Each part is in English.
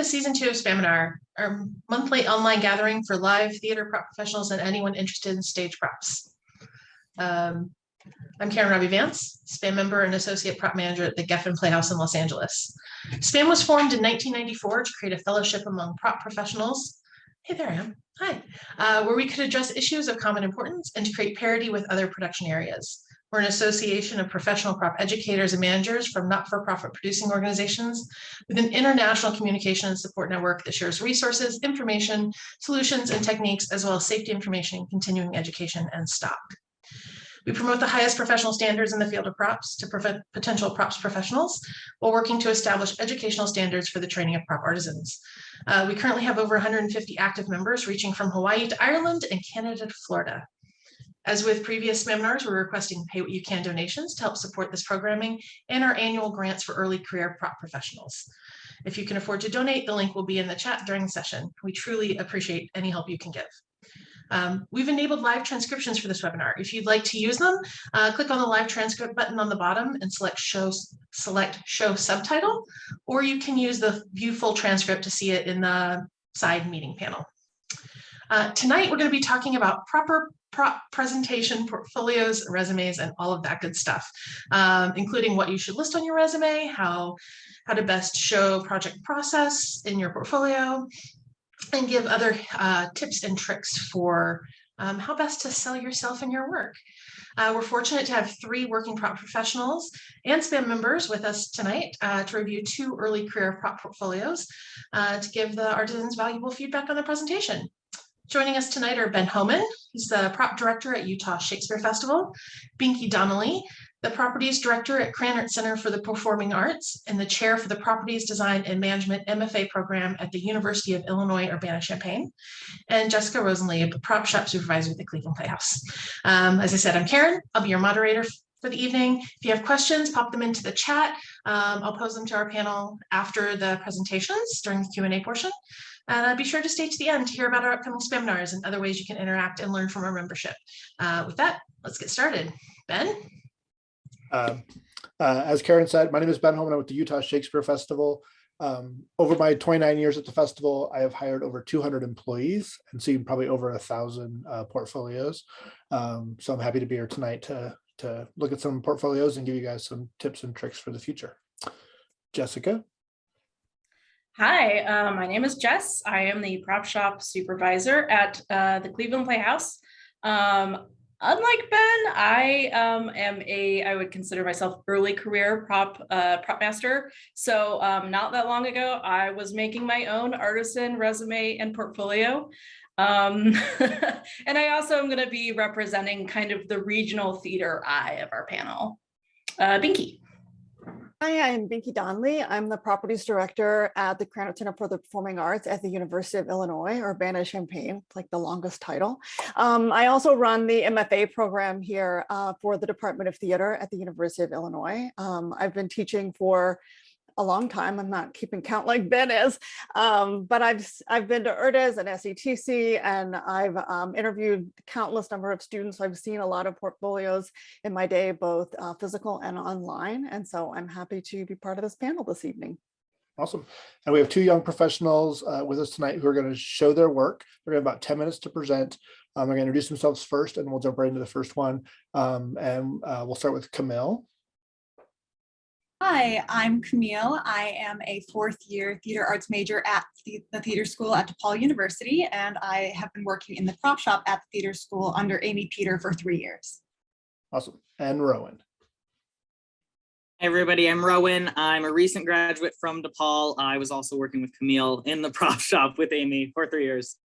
to Season 2 of Spaminar, our monthly online gathering for live theater prop professionals and anyone interested in stage props. I'm Karen Robbie Vance, SPAM member and associate prop manager at the Geffen Playhouse in Los Angeles. SPAM was formed in 1994 to create a fellowship among prop professionals. Hey, there I am. Hi. Where we could address issues of common importance and to create parity with other production areas. We're an association of professional prop educators and managers from not-for-profit producing organizations with an international communication and support network that shares resources, information, solutions, and techniques, as well as safety information, continuing education, and stock. We promote the highest professional standards in the field of props to potential props professionals while working to establish educational standards for the training of prop artisans. We currently have over 150 active members reaching from Hawaii to Ireland and Canada to Florida. As with previous seminars, we're requesting pay what you can donations to help support this programming and our annual grants for early career prop professionals. If you can afford to donate, the link will be in the chat during the session. We truly appreciate any help you can give. We've enabled live transcriptions for this webinar. If you'd like to use them, click on the live transcript button on the bottom and select show subtitle, or you can use the view full transcript to see it in the side meeting panel. Tonight, we're going to be talking about proper prop presentation, portfolios, resumes, and all of that good stuff, including what you should list on your resume, how to best show project process in your portfolio, and give other tips and tricks for how best to sell yourself and your work. We're fortunate to have 3 working prop professionals and SPAM members with us tonight to review 2 early career prop portfolios to give the artisans valuable feedback on the presentation. Joining us tonight are Ben Hohman, he's the prop director at Utah Shakespeare Festival, Binky Donley, the properties director at Krannert Center for the Performing Arts, and the chair for the Properties Design and Management MFA program at the University of Illinois Urbana-Champaign, and Jessica Rosenlieb, prop shop supervisor at the Cleveland Playhouse. As I said, I'm Karen. I'll be your moderator for the evening. If you have questions, pop them into the chat. I'll pose them to our panel after the presentations during the Q&A portion. And be sure to stay to the end to hear about our upcoming seminars and other ways you can interact and learn from our membership. With that, let's get started. Ben? As Karen said, my name is Ben Hohman. I'm with the Utah Shakespeare Festival. Over my 29 years at the festival, I have hired over 200 employees and seen probably over 1,000 portfolios. So I'm happy to be here tonight to look at some portfolios and give you guys some tips and tricks for the future. Jessica? Hi, my name is Jess. I am the prop shop supervisor at the Cleveland Playhouse. Unlike Ben, I I would consider myself early career prop master. So not that long ago, I was making my own artisan resume and portfolio. And I also am going to be representing kind of the regional theater eye of our panel. Binky. Hi, I'm Binky Donley. I'm the properties director at the Carpentry Center for the Performing Arts at the University of Illinois, Urbana-Champaign. It's like the longest title. I also run the MFA program here for the Department of Theater at the University of Illinois. I've been teaching for a long time. I'm not keeping count like Ben is, but I've been to URTAS and SETC, and I've interviewed countless number of students. I've seen a lot of portfolios in my day, both physical and online. And so I'm happy to be part of this panel this evening. Awesome. And we have 2 young professionals with us tonight who are going to show their work. They're going to have about 10 minutes to present. They're going to introduce themselves first, and we'll jump right into the first one. We'll start with Camille. Hi, I'm Camille. I am a 4th year theater arts major at the theater school at DePaul University, and I have been working in the prop shop at the theater school under Amy Peter for 3 years. Awesome. And Rowan. Hey everybody, I'm Rowan. I'm a recent graduate from DePaul. I was also working with Camille in the prop shop with Amy for 3 years.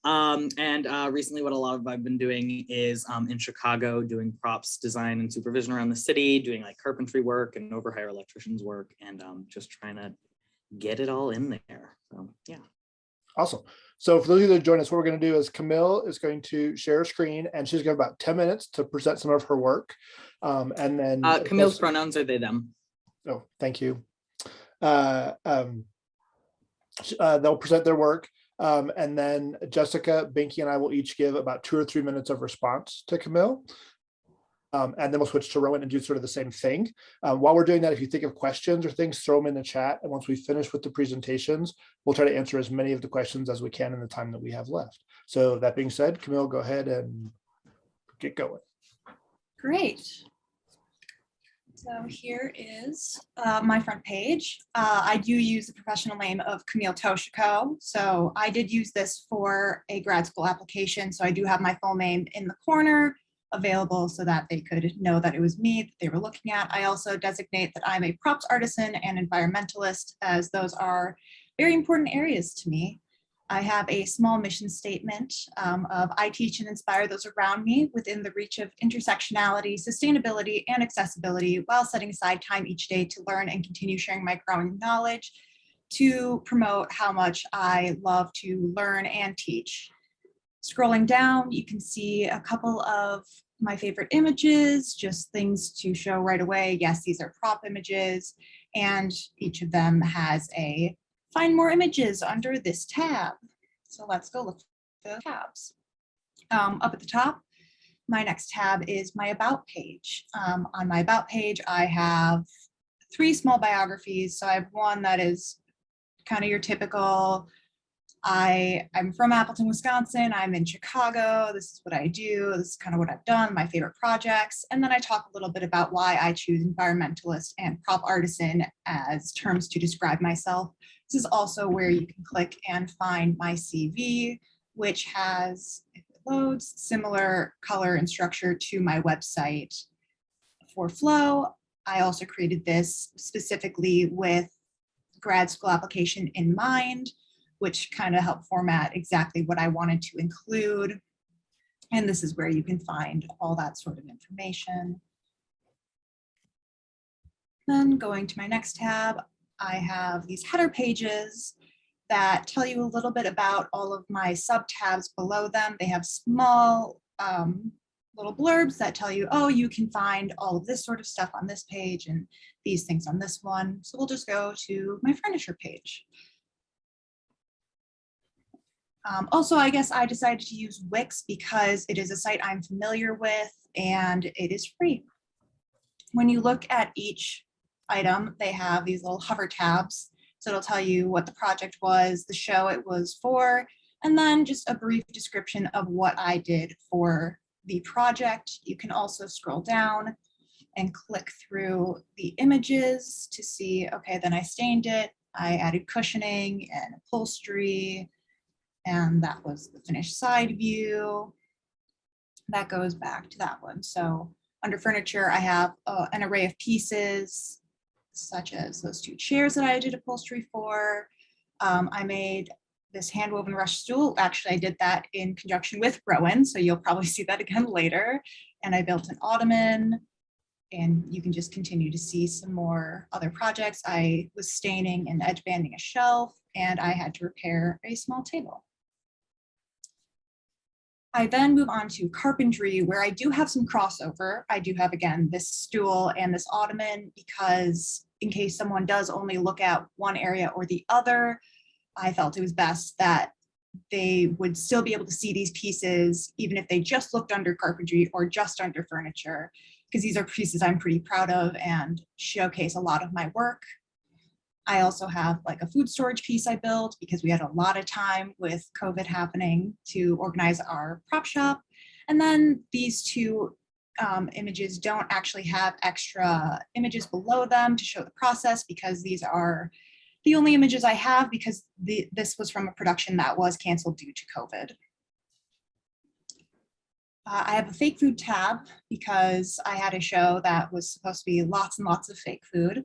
Recently what a lot of I've been doing is in Chicago doing props design and supervision around the city, doing like carpentry work and overhire electricians work, and just trying to get it all in there. So yeah. Awesome. So for those of you that join us, what we're going to do is Camille is going to share a screen, and she's got about 10 minutes to present some of her work. And then Camille's pronouns are they, them. Oh, thank you. They'll present their work. And then Jessica, Binky, and I will each give about 2 or 3 minutes of response to Camille. And then we'll switch to Rowan and do sort of the same thing. While we're doing that, if you think of questions or things, throw them in the chat. And once we finish with the presentations, we'll try to answer as many of the questions as we can in the time that we have left. So that being said, Camille, go ahead and get going. Great. So here is my front page. I do use the professional name of Camille Toshiko. So I did use this for a grad school application. So I do have my full name in the corner available so that they could know that it was me that they were looking at. I also designate that I'm a props artisan and environmentalist, as those are very important areas to me. I have a small mission statement of I teach and inspire those around me within the reach of intersectionality, sustainability, and accessibility, while setting aside time each day to learn and continue sharing my growing knowledge to promote how much I love to learn and teach. Scrolling down, you can see a couple of my favorite images, just things to show right away. Yes, these are prop images, and each of them has a find more images under this tab. So let's go look for the tabs. Up at the top, my next tab is my About page. On my About page, I have 3 small biographies. So I have one that is kind of your typical, I'm from Appleton, Wisconsin. I'm in Chicago. This is what I do. This is kind of what I've done, my favorite projects. And then I talk a little bit about why I choose environmentalist and prop artisan as terms to describe myself. This is also where you can click and find my CV, which has, if it loads, similar color and structure to my website for Flow. I also created this specifically with grad school application in mind, which kind of helped format exactly what I wanted to include. And this is where you can find all that sort of information. Then going to my next tab, I have these header pages that tell you a little bit about all of my sub tabs below them. They have small little blurbs that tell you, oh, you can find all of this sort of stuff on this page and these things on this one. So we'll just go to my furniture page. Also, I guess I decided to use Wix because it is a site I'm familiar with and it is free. When you look at each item, they have these little hover tabs. So it'll tell you what the project was, the show it was for, and then just a brief description of what I did for the project. You can also scroll down and click through the images to see, okay, then I stained it, I added cushioning and upholstery, and that was the finished side view. That goes back to that one. So under furniture, I have an array of pieces, such as those 2 chairs that I did upholstery for. I made this hand-woven rush stool. Actually, I did that in conjunction with Rowan, so you'll probably see that again later. And I built an ottoman, and you can just continue to see some more other projects. I was staining and edge banding a shelf, and I had to repair a small table. I then move on to carpentry, where I do have some crossover. I do have, again, this stool and this ottoman, because in case someone does only look at one area or the other, I felt it was best that they would still be able to see these pieces, even if they just looked under carpentry or just under furniture, because these are pieces I'm pretty proud of and showcase a lot of my work. I also have like a food storage piece I built because we had a lot of time with COVID happening to organize our prop shop. And then these 2 images don't actually have extra images below them to show the process, because these are the only images I have, because this was from a production that was canceled due to COVID. I have a fake food tab because I had a show that was supposed to be lots and lots of fake food.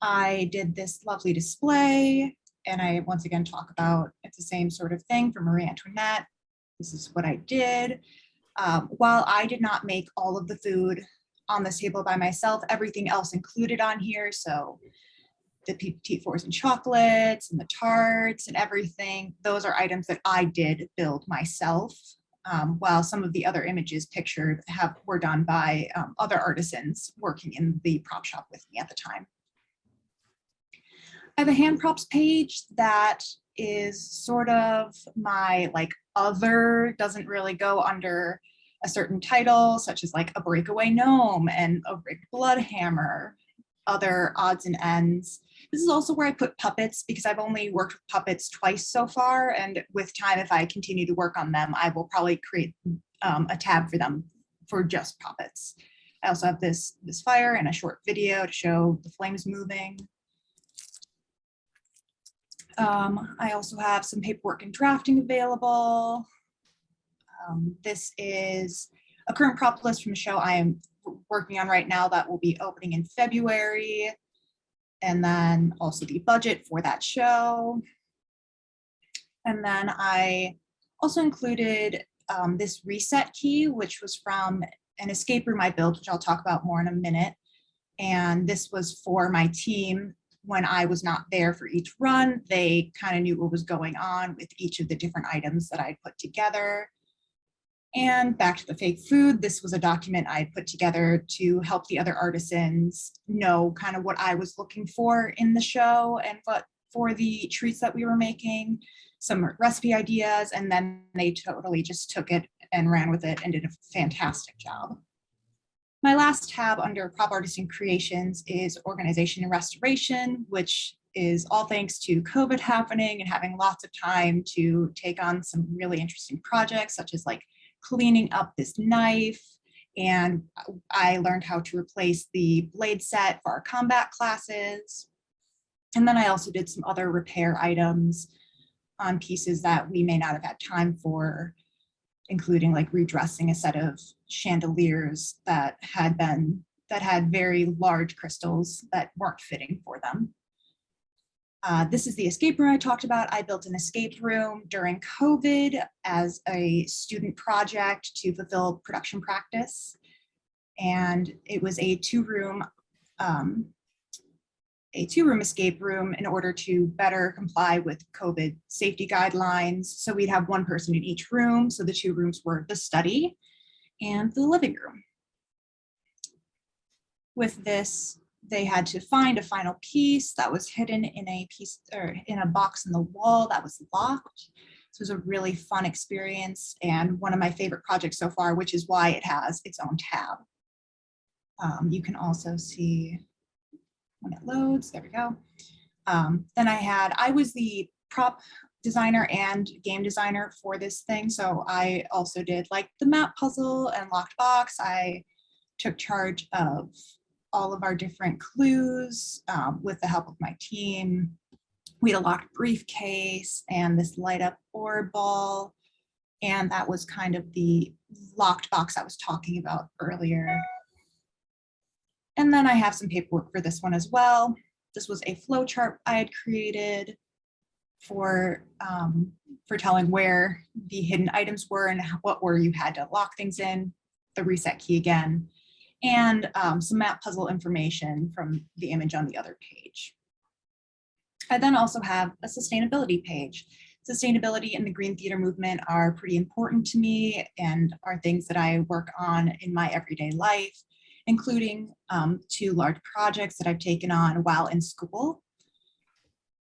I did this lovely display, and I once again talk about it's the same sort of thing for Marie Antoinette. This is what I did. While I did not make all of the food on this table by myself, everything else included on here. So the petite fours and chocolates and the tarts and everything, those are items that I did build myself. While some of the other images pictured were done by other artisans working in the prop shop with me at the time. I have a hand props page that is sort of my like other, doesn't really go under a certain title, such as like a breakaway gnome and a rigged blood hammer, other odds and ends. This is also where I put puppets, because I've only worked with puppets twice so far. And with time, if I continue to work on them, I will probably create a tab for them for just puppets. I also have this fire and a short video to show the flames moving. I also have some paperwork and drafting available. This is a current prop list from a show I am working on right now that will be opening in February. And then also the budget for that show. And then I also included this reset key, which was from an escape room I built, which I'll talk about more in a minute. And this was for my team. When I was not there for each run, they kind of knew what was going on with each of the different items that I'd put together. And back to the fake food, this was a document I had put together to help the other artisans know kind of what I was looking for in the show and what for the treats that we were making, some recipe ideas, and then they totally just took it and ran with it and did a fantastic job. My last tab under Prop Artisan Creations is Organization and Restoration, which is all thanks to COVID happening and having lots of time to take on some really interesting projects, such as like cleaning up this knife. And I learned how to replace the blade set for our combat classes. And then I also did some other repair items on pieces that we may not have had time for, including like redressing a set of chandeliers that had very large crystals that weren't fitting for them. This is the escape room I talked about. I built an escape room during COVID as a student project to fulfill production practice. And it was a two-room escape room in order to better comply with COVID safety guidelines. So we'd have one person in each room. So the two rooms were the study and the living room. With this, they had to find a final piece that was hidden in a piece or in a box in the wall that was locked. This was a really fun experience and one of my favorite projects so far, which is why it has its own tab. You can also see when it loads, there we go. Then I was the prop designer and game designer for this thing. So I also did like the map puzzle and locked box. I took charge of all of our different clues with the help of my team. We had a locked briefcase and this light up orb ball. And that was kind of the locked box I was talking about earlier. And then I have some paperwork for this one as well. This was a flow chart I had created for telling where the hidden items were and what order you had to lock things in, the reset key again, and some map puzzle information from the image on the other page. I then also have a sustainability page. Sustainability and the green theater movement are pretty important to me and are things that I work on in my everyday life, including 2 large projects that I've taken on while in school.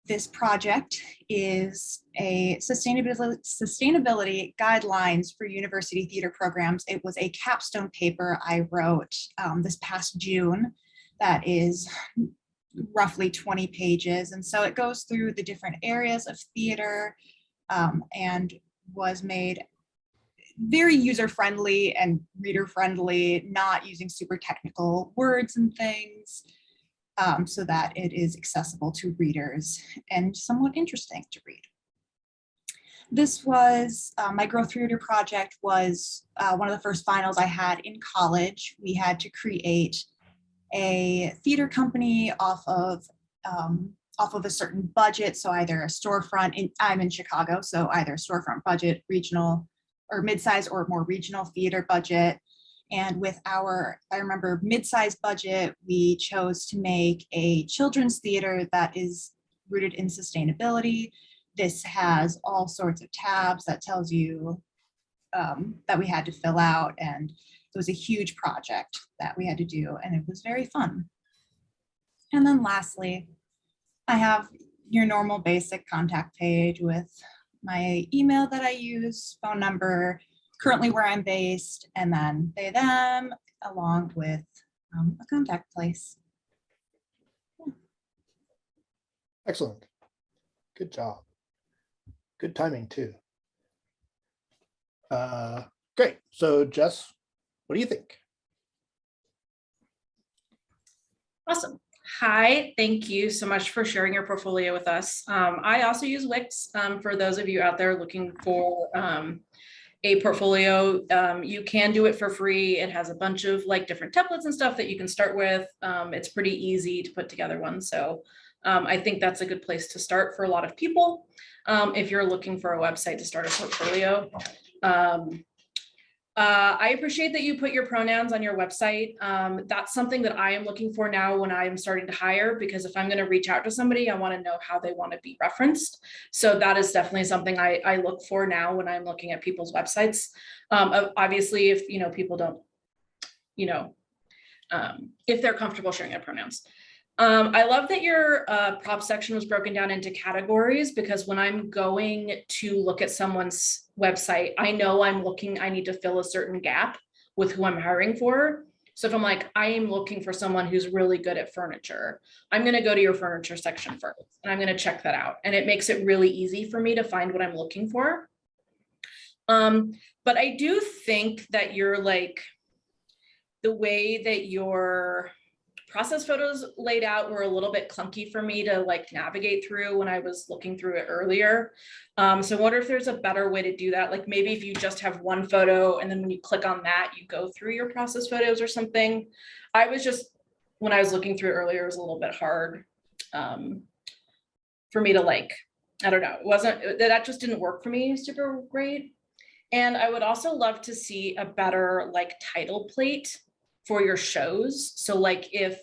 This project is a sustainability guidelines for university theater programs. It was a capstone paper I wrote this past June that is roughly 20 pages. And so it goes through the different areas of theater and was made very user-friendly and reader-friendly, not using super technical words and things, so that it is accessible to readers and somewhat interesting to read. This was, my growth theater project was one of the first finals I had in college. We had to create a theater company off of a certain budget, so either a storefront, I'm in Chicago, so either a storefront budget, regional, or mid-size or more regional theater budget. And with our, I remember, mid-size budget, we chose to make a children's theater that is rooted in sustainability. This has all sorts of tabs that tells you that we had to fill out, and it was a huge project that we had to do, and it was very fun. And then lastly, I have your normal basic contact page with my email that I use, phone number, currently where I'm based, and then they, them, along with a contact place. Excellent. Good job. Good timing too. Great. So Jess, what do you think? Awesome. Hi, thank you so much for sharing your portfolio with us. I also use Wix. For those of you out there looking for a portfolio, you can do it for free. It has a bunch of like different templates and stuff that you can start with. It's pretty easy to put together one. So I think that's a good place to start for a lot of people if you're looking for a website to start a portfolio. I appreciate that you put your pronouns on your website. That's something that I am looking for now when I'm starting to hire, because if I'm going to reach out to somebody, I want to know how they want to be referenced. So that is definitely something I look for now when I'm looking at people's websites. Obviously, if people don't, if they're comfortable sharing their pronouns. I love that your prop section was broken down into categories, because when I'm going to look at someone's website, I know I need to fill a certain gap with who I'm hiring for. So if I'm like, I am looking for someone who's really good at furniture, I'm going to go to your furniture section first, and I'm going to check that out. And it makes it really easy for me to find what I'm looking for. But I do think that you're like, the way that your process photos laid out were a little bit clunky for me to like navigate through when I was looking through it earlier. So I wonder if there's a better way to do that. Like maybe if you just have one photo and then when you click on that, you go through your process photos or something. When I was looking through it earlier, it was a little bit hard for me to like, I don't know, that just didn't work for me super great. And I would also love to see a better like title plate for your shows. So like if,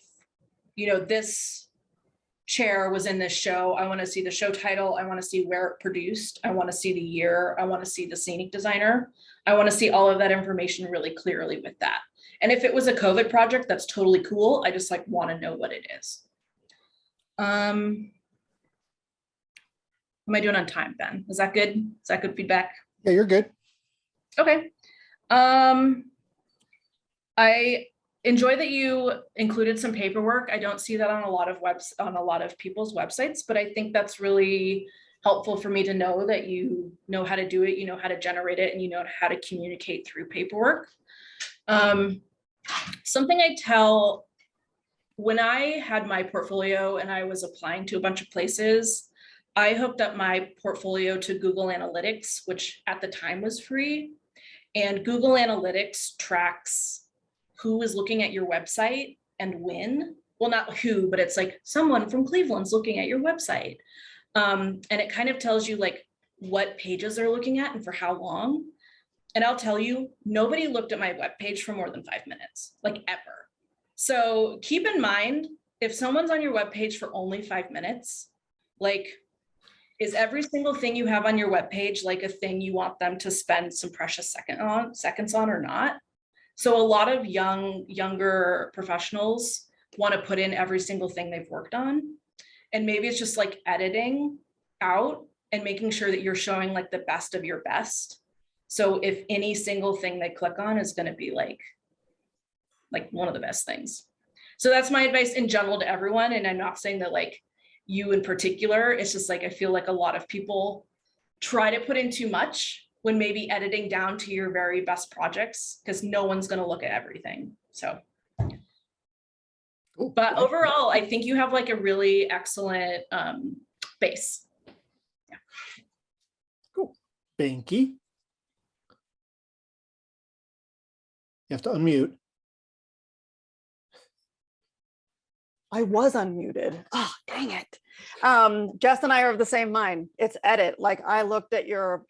this chair was in this show, I want to see the show title. I want to see where it produced. I want to see the year. I want to see the scenic designer. I want to see all of that information really clearly with that. And if it was a COVID project, that's totally cool. I just like want to know what it is. Am I doing on time, Ben? Is that good? Is that good feedback? Yeah, you're good. Okay. I enjoy that you included some paperwork. I don't see that on a lot of people's websites, but I think that's really helpful for me to know that you know how to do it, you know how to generate it, and you know how to communicate through paperwork. Something I tell when I had my portfolio and I was applying to a bunch of places, I hooked up my portfolio to Google Analytics, which at the time was free. And Google Analytics tracks who is looking at your website and when. Well, not who, but it's like someone from Cleveland's looking at your website. And it kind of tells you like what pages they're looking at and for how long. And I'll tell you, nobody looked at my webpage for more than 5 minutes, like ever. So keep in mind, if someone's on your webpage for only 5 minutes, like, is every single thing you have on your webpage like a thing you want them to spend some precious seconds on or not? So a lot of younger professionals want to put in every single thing they've worked on. And maybe it's just like editing out and making sure that you're showing like the best of your best. So if any single thing they click on is going to be like one of the best things. So that's my advice in general to everyone. And I'm not saying that like you in particular, it's just like, I feel like a lot of people try to put in too much when maybe editing down to your very best projects, because no one's going to look at everything. So, Cool. But overall, I think you have like a really excellent base. Yeah. Cool. Binky. You have to unmute. I was unmuted. Oh, dang it. Jess and I are of the same mind. It's edit. Like I looked at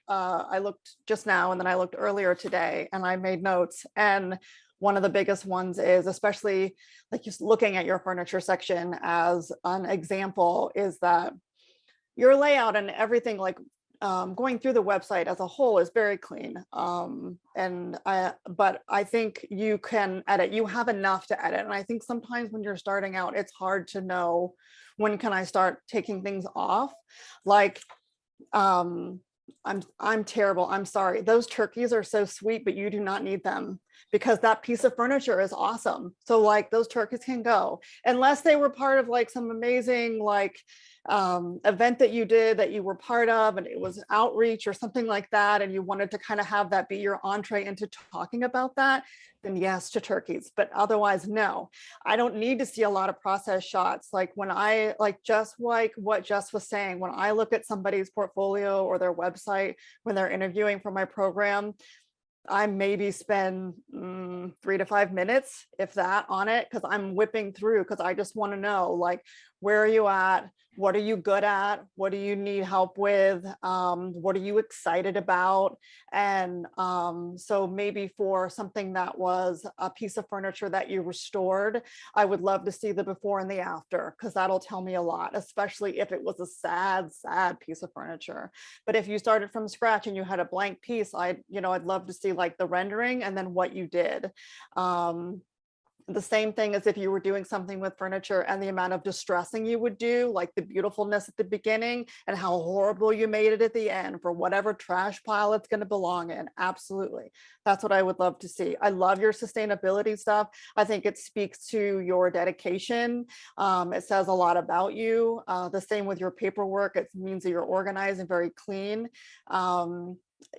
I looked just now and then I looked earlier today and I made notes. And one of the biggest ones is, especially like just looking at your furniture section as an example, is that your layout and everything, like going through the website as a whole, is very clean. But I think you can edit. You have enough to edit. And I think sometimes when you're starting out, it's hard to know when can I start taking things off. Like I'm terrible. I'm sorry. Those turkeys are so sweet, but you do not need them because that piece of furniture is awesome. So like those turkeys can go unless they were part of like some amazing like event that you did that you were part of and it was outreach or something like that. And you wanted to kind of have that be your entree into talking about that, then yes to turkeys, but otherwise, no. I don't need to see a lot of process shots. Like when I just like what Jess was saying, when I look at somebody's portfolio or their website, when they're interviewing for my program, I maybe spend 3 to 5 minutes, if that, on it, because I'm whipping through because I just want to know, like, where are you at? What are you good at? What do you need help with? What are you excited about? And so maybe for something that was a piece of furniture that you restored, I would love to see the before and the after, because that'll tell me a lot, especially if it was a sad, sad piece of furniture. But if you started from scratch and you had a blank piece, I'd love to see like the rendering and then what you did. The same thing as if you were doing something with furniture and the amount of distressing you would do, like the beautifulness at the beginning and how horrible you made it at the end for whatever trash pile it's going to belong in. Absolutely. That's what I would love to see. I love your sustainability stuff. I think it speaks to your dedication. It says a lot about you. The same with your paperwork. It means that you're organized and very clean.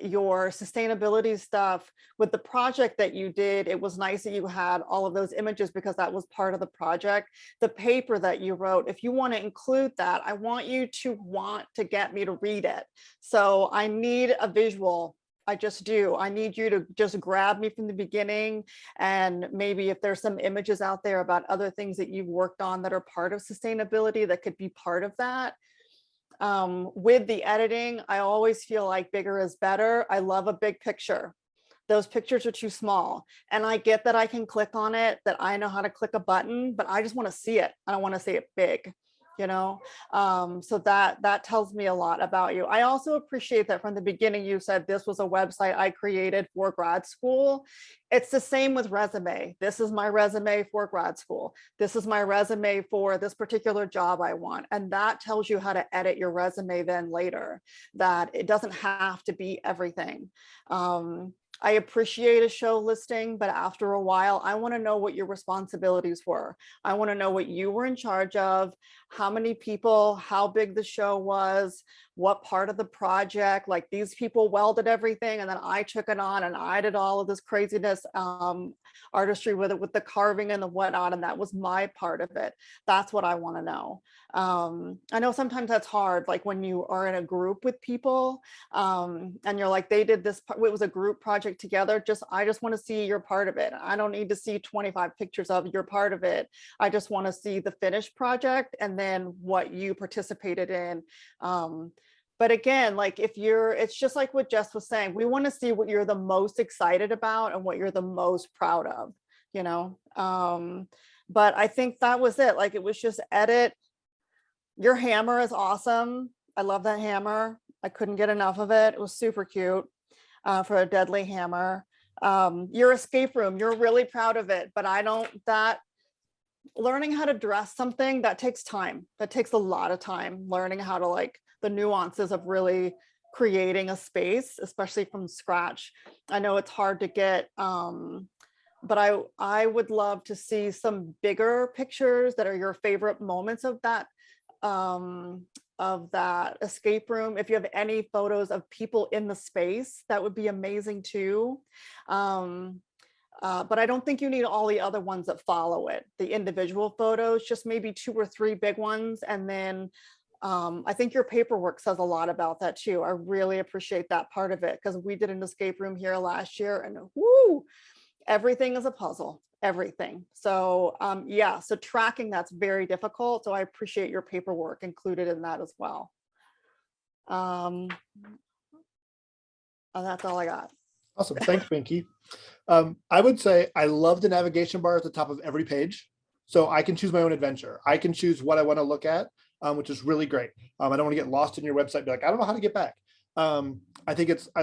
Your sustainability stuff with the project that you did, it was nice that you had all of those images because that was part of the project. The paper that you wrote, if you want to include that, I want you to want to get me to read it. So I need a visual. I just do. I need you to just grab me from the beginning. And maybe if there's some images out there about other things that you've worked on that are part of sustainability that could be part of that. With the editing, I always feel like bigger is better. I love a big picture. Those pictures are too small. And I get that I can click on it, that I know how to click a button, but I just want to see it. I don't want to see it big, so that tells me a lot about you. I also appreciate that from the beginning you said this was a website I created for grad school. It's the same with resume. This is my resume for grad school. This is my resume for this particular job I want. And that tells you how to edit your resume then later, that it doesn't have to be everything. I appreciate a show listing, but after a while, I want to know what your responsibilities were. I want to know what you were in charge of, how many people, how big the show was, what part of the project, like these people welded everything and then I took it on and I did all of this craziness, artistry with it, with the carving and the whatnot, and that was my part of it. That's what I want to know. I know sometimes that's hard, like when you are in a group with people and you're like, they did this, it was a group project together. I just want to see your part of it. I don't need to see 25 pictures of your part of it. I just want to see the finished project and then what you participated in. But again, like it's just like what Jess was saying, we want to see what you're the most excited about and what you're the most proud of, but I think that was it. Like, it was just edit. Your hammer is awesome. I love that hammer. I couldn't get enough of it. It was super cute for a deadly hammer. Your escape room, you're really proud of it, but learning how to dress something, that takes time. That takes a lot of time, learning how to like the nuances of really creating a space, especially from scratch. I know it's hard to get, but I would love to see some bigger pictures that are your favorite moments of that escape room. If you have any photos of people in the space, that would be amazing too. But I don't think you need all the other ones that follow it, the individual photos, just maybe 2 or 3 big ones. And then I think your paperwork says a lot about that too. I really appreciate that part of it because we did an escape room here last year and whoo, everything is a puzzle, everything. So yeah, so tracking, that's very difficult. So I appreciate your paperwork included in that as well. And that's all I got. Awesome. Thanks, Binky. I would say I love the navigation bar at the top of every page. So I can choose my own adventure. I can choose what I want to look at, which is really great. I don't want to get lost in your website, be like, I don't know how to get back. I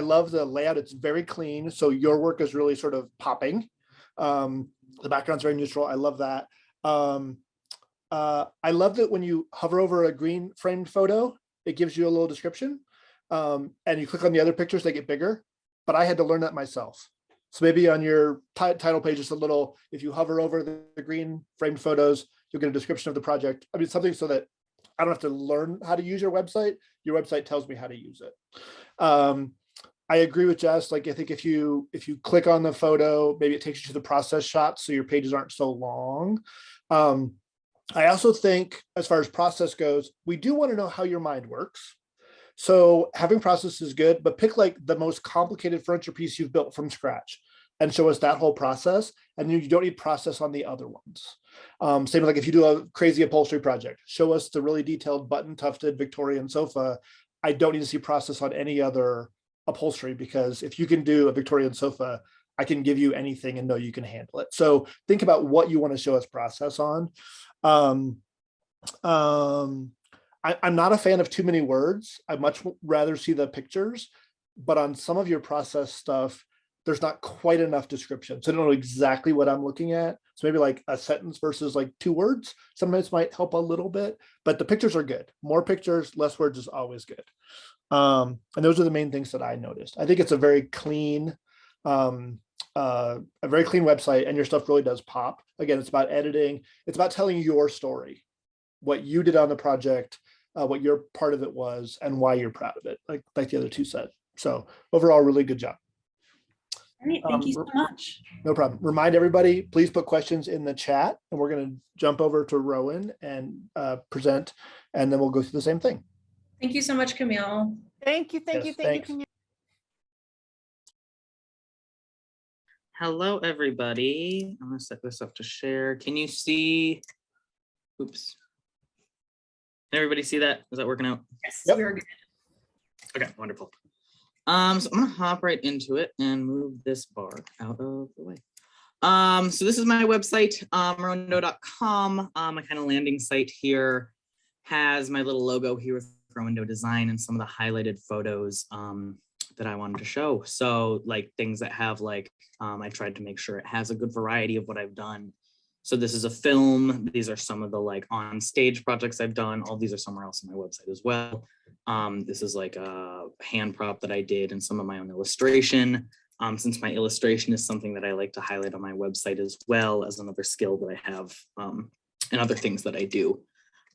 love the layout. It's very clean. So your work is really sort of popping. The background's very neutral. I love that. I love that when you hover over a green framed photo, it gives you a little description. and you click on the other pictures, they get bigger, but I had to learn that myself. So maybe on your title page, just a little, if you hover over the green framed photos, you'll get a description of the project. I mean, something so that I don't have to learn how to use your website. Your website tells me how to use it. I agree with Jess. Like, I think if you click on the photo, maybe it takes you to the process shots, so your pages aren't so long. I also think, as far as process goes, we do want to know how your mind works. So having process is good, but pick like the most complicated furniture piece you've built from scratch and show us that whole process. And you don't need process on the other ones. Same like if you do a crazy upholstery project, show us the really detailed button tufted Victorian sofa. I don't need to see process on any other upholstery, because if you can do a Victorian sofa, I can give you anything and know you can handle it. So think about what you want to show us process on. I'm not a fan of too many words. I much rather see the pictures, but on some of your process stuff, there's not quite enough description. So I don't know exactly what I'm looking at. So maybe like a sentence versus like 2 words sometimes might help a little bit, but the pictures are good. More pictures, less words is always good. And those are the main things that I noticed. I think it's a very clean, website, and your stuff really does pop. Again, it's about editing. It's about telling your story, what you did on the project, what your part of it was, and why you're proud of it, like the other 2 said. So overall, really good job. Great, thank you so much. No problem. Remind everybody, please put questions in the chat, and we're going to jump over to Rowan and present, and then we'll go through the same thing. Thank you so much, Camille. Thank you. Yes, thanks. Hello, everybody. I'm gonna set this up to share. Can you see? Oops. Can everybody see that? Is that working out? Yes, Yep. we're good. Okay, wonderful. So I'm gonna hop right into it and move this bar out of the way. So this is my website, rowindo.com. My kind of landing site here has my little logo here with Rowindo design and some of the highlighted photos that I wanted to show. So like things that have like, I tried to make sure it has a good variety of what I've done. So this is a film. These are some of the like on stage projects I've done. All these are somewhere else on my website as well. This is like a hand prop that I did and some of my own illustration. Since my illustration is something that I like to highlight on my website as well as another skill that I have and other things that I do.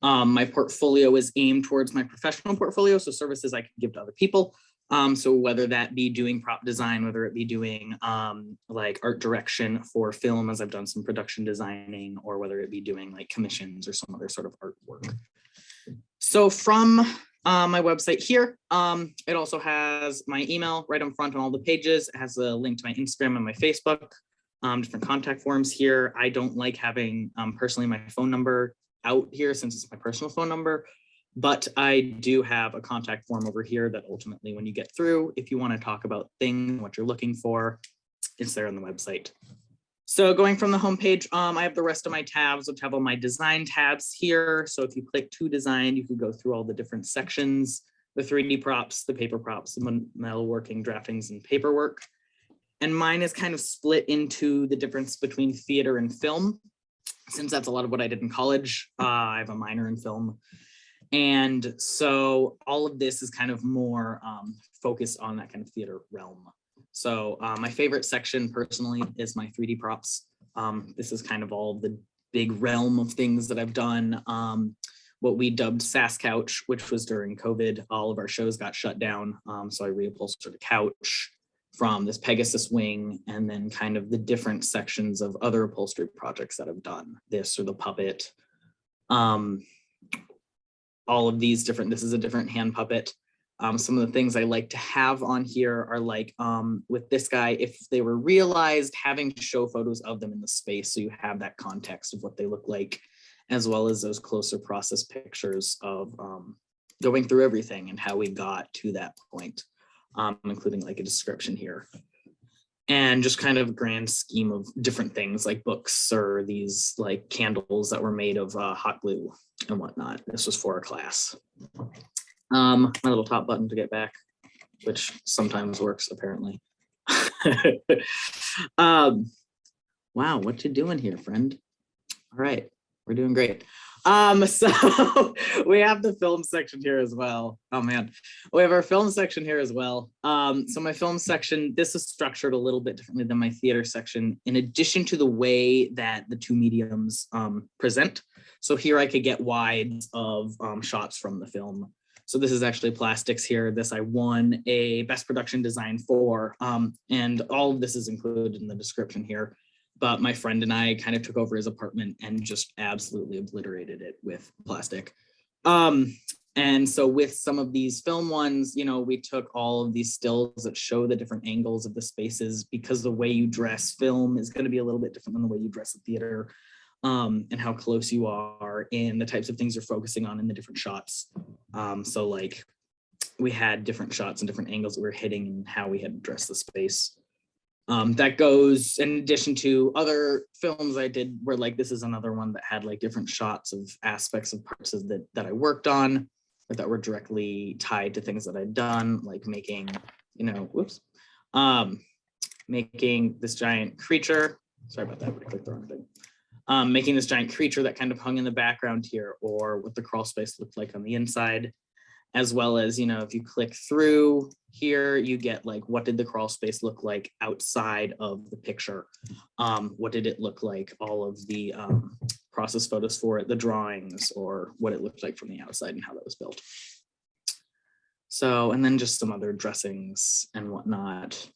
My portfolio is aimed towards my professional portfolio, so services I can give to other people. So whether that be doing prop design, whether it be doing like art direction for film, as I've done some production designing, or whether it be doing like commissions or some other sort of artwork. So from my website here, it also has my email right on front on all the pages. It has a link to my Instagram and my Facebook, different contact forms here. I don't like having personally my phone number out here since it's my personal phone number. But I do have a contact form over here that ultimately when you get through, if you want to talk about things, what you're looking for, it's there on the website. So going from the homepage, I have the rest of my tabs, which have all my design tabs here. So if you click to design, you can go through all the different sections, the 3D props, the paper props, the metalworking, draftings, and paperwork. And mine is kind of split into the difference between theater and film, since that's a lot of what I did in college. I have a minor in film. And so all of this is kind of more focused on that kind of theater realm. So my favorite section personally is my 3D props. This is kind of all the big realm of things that I've done. What we dubbed SAS Couch, which was during COVID, all of our shows got shut down. So I reupholstered a couch from this Pegasus wing, and then kind of the different sections of other upholstery projects that I've done. This or the puppet. All of these different, this is a different hand puppet. Some of the things I like to have on here are like with this guy, if they were realized, having to show photos of them in the space so you have that context of what they look like, as well as those closer process pictures of going through everything and how we got to that point, including like a description here. And just kind of a grand scheme of different things like books or these like candles that were made of hot glue and whatnot. This was for a class. My little top button to get back, which sometimes works apparently. Wow, what you doing here, friend? All right, we're doing great. So we have the film section here as well. Oh man, we have our film section here as well. So my film section, this is structured a little bit differently than my theater section, in addition to the way that the two mediums present. So here I could get wides of shots from the film. So this is actually plastics here. This I won a best production design for, and all of this is included in the description here. But my friend and I kind of took over his apartment and just absolutely obliterated it with plastic. And so with some of these film ones, you know, we took all of these stills that show the different angles of the spaces, because the way you dress film is going to be a little bit different than the way you dress a theater, and how close you are and the types of things you're focusing on in the different shots. So like we had different shots and different angles that we were hitting and how we had to dress the space. That goes in addition to other films I did, where like this is another one that had like different shots of aspects of parts of that I worked on, or that were directly tied to things that I'd done, like making, you know, making this giant creature. Sorry about that, I clicked the wrong thing. Making this giant creature that kind of hung in the background here, or what the crawl space looked like on the inside, as well as, you know, if you click through here, you get like, what did the crawl space look like outside of the picture? What did it look like? All of the process photos for it, the drawings, or what it looked like from the outside and how that was built. So, and then just some other dressings and whatnot.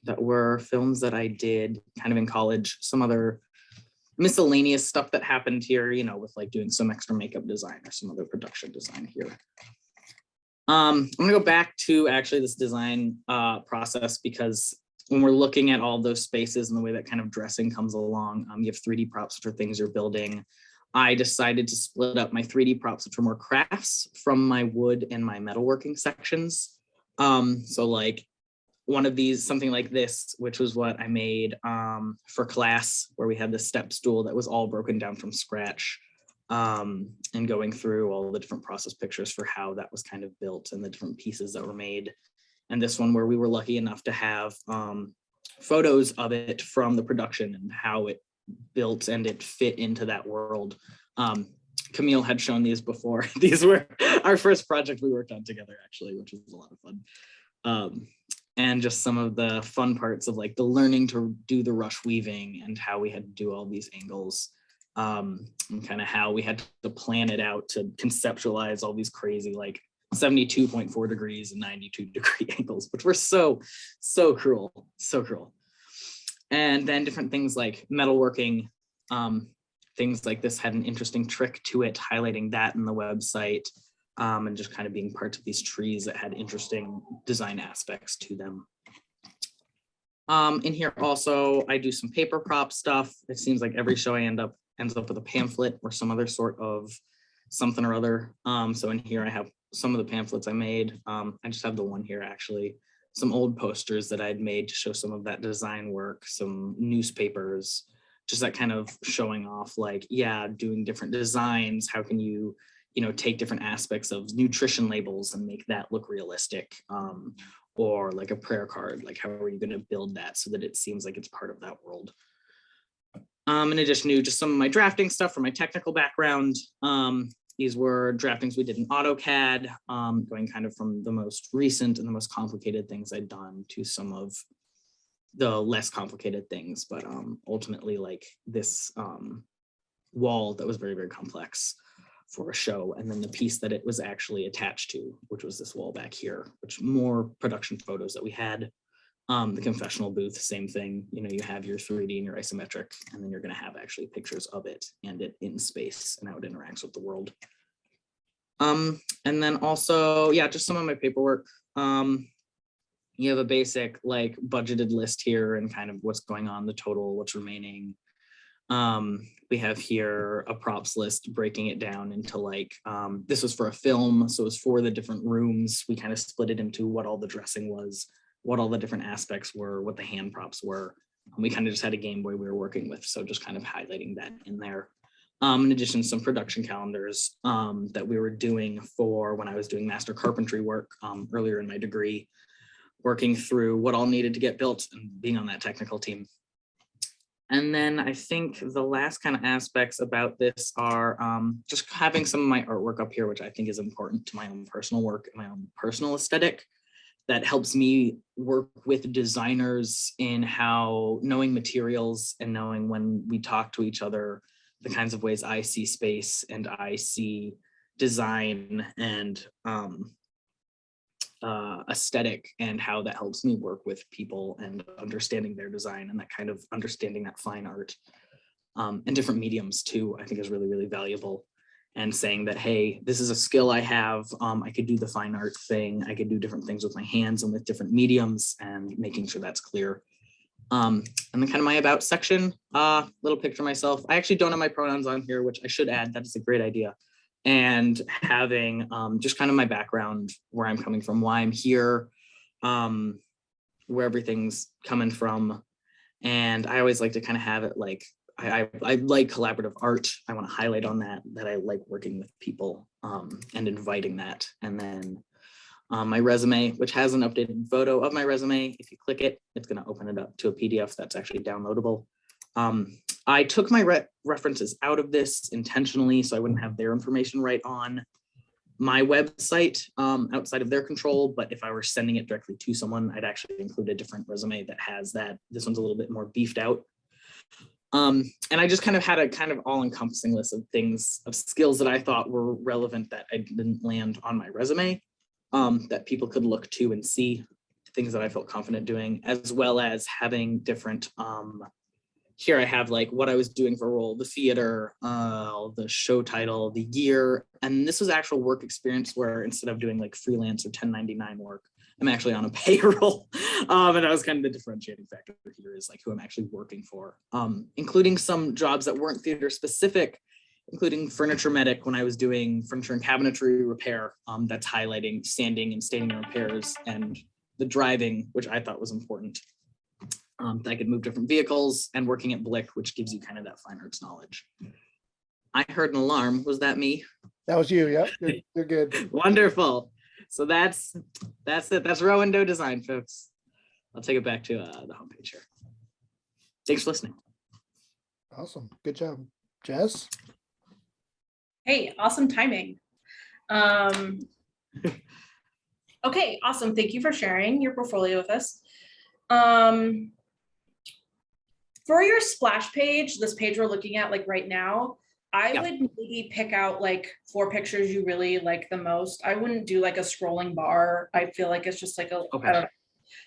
That were films that I did kind of in college, some other miscellaneous stuff that happened here, you know, with like doing some extra makeup design or some other production design here. I'm gonna go back to actually this design process, because when we're looking at all those spaces and the way that kind of dressing comes along, you have 3D props for things you're building. I decided to split up my 3D props, which are more crafts, from my wood and my metalworking sections. So like, one of these, something like this, which was what I made for class, where we had this step stool that was all broken down from scratch, and going through all the different process pictures for how that was kind of built and the different pieces that were made. And this one where we were lucky enough to have photos of it from the production and how it built and it fit into that world. Camille had shown these before. These were our first project we worked on together, actually, which was a lot of fun. And just some of the fun parts of like the learning to do the rush weaving and how we had to do all these angles, and kind of how we had to plan it out to conceptualize all these crazy like 72.4 degrees and 92-degree angles, which were so cruel, so cruel. And then different things like metalworking, things like this had an interesting trick to it, highlighting that in the website. And just kind of being parts of these trees that had interesting design aspects to them. In here also, I do some paper prop stuff. It seems like every show I ends up with a pamphlet or some other sort of something or other. So in here I have some of the pamphlets I made. I just have the one here actually. Some old posters that I'd made to show some of that design work, some newspapers, just that kind of showing off like, yeah, doing different designs. How can you know, take different aspects of nutrition labels and make that look realistic, or like a prayer card, like how are you going to build that so that it seems like it's part of that world. In addition to just some of my drafting stuff from my technical background, these were draftings we did in AutoCAD, going kind of from the most recent and the most complicated things I'd done to some of the less complicated things, but ultimately like this wall that was very, very complex for a show, and then the piece that it was actually attached to, which was this wall back here, which more production photos that we had. The confessional booth, same thing, you know, you have your 3D and your isometric, and then you're going to have actually pictures of it and it in space and how it interacts with the world. And then also, yeah, just some of my paperwork. You have a basic like budgeted list here and kind of what's going on, the total, what's remaining. We have here a props list breaking it down into like, this was for a film, so it was for the different rooms. We kind of split it into what all the dressing was, what all the different aspects were, what the hand props were. And we kind of just had a Game Boy we were working with, so just kind of highlighting that in there. In addition, some production calendars that we were doing for when I was doing master carpentry work earlier in my degree, working through what all needed to get built and being on that technical team. And then I think the last kind of aspects about this are just having some of my artwork up here, which I think is important to my own personal work and my own personal aesthetic. That helps me work with designers in how knowing materials and knowing when we talk to each other, the kinds of ways I see space and I see design and aesthetic, and how that helps me work with people and understanding their design and that kind of understanding that fine art and different mediums too, I think is really, really valuable. And saying that, hey, this is a skill I have. I could do the fine art thing. I could do different things with my hands and with different mediums, and making sure that's clear. And then kind of my about section, little picture of myself. I actually don't have my pronouns on here, which I should add. That is a great idea. And having just kind of my background, where I'm coming from, why I'm here, where everything's coming from. And I always like to kind of have it like, I like collaborative art. I want to highlight on that I like working with people and inviting that. And then my resume, which has an updated photo of my resume. If you click it, it's going to open it up to a PDF that's actually downloadable. I took my references out of this intentionally so I wouldn't have their information right on my website outside of their control. But if I were sending it directly to someone, I'd actually include a different resume that has that. This one's a little bit more beefed out. And I just kind of had a kind of all-encompassing list of things, of skills that I thought were relevant that I didn't land on my resume, that people could look to and see, things that I felt confident doing, as well as having different, here I have like what I was doing for a role, the theater, the show title, the year, and this was actual work experience where instead of doing like freelance or 1099 work, I'm actually on a payroll. And that was kind of the differentiating factor here, is like who I'm actually working for, including some jobs that weren't theater specific, including furniture medic when I was doing furniture and cabinetry repair. That's highlighting sanding and staining repairs, and the driving, which I thought was important. I could move different vehicles, and working at Blick, which gives you kind of that fine arts knowledge. I heard an alarm. Was that me? That was you. Yep. You're good. Wonderful. So that's it. That's row window design, folks. I'll take it back to the homepage here. Thanks for listening. Awesome. Good job. Jess? Hey, awesome timing. Okay, awesome. Thank you for sharing your portfolio with us. For your splash page, this page we're looking at like right now, I would maybe pick out like 4 pictures you really like the most. I wouldn't do like a scrolling bar. I feel like it's just like a, I don't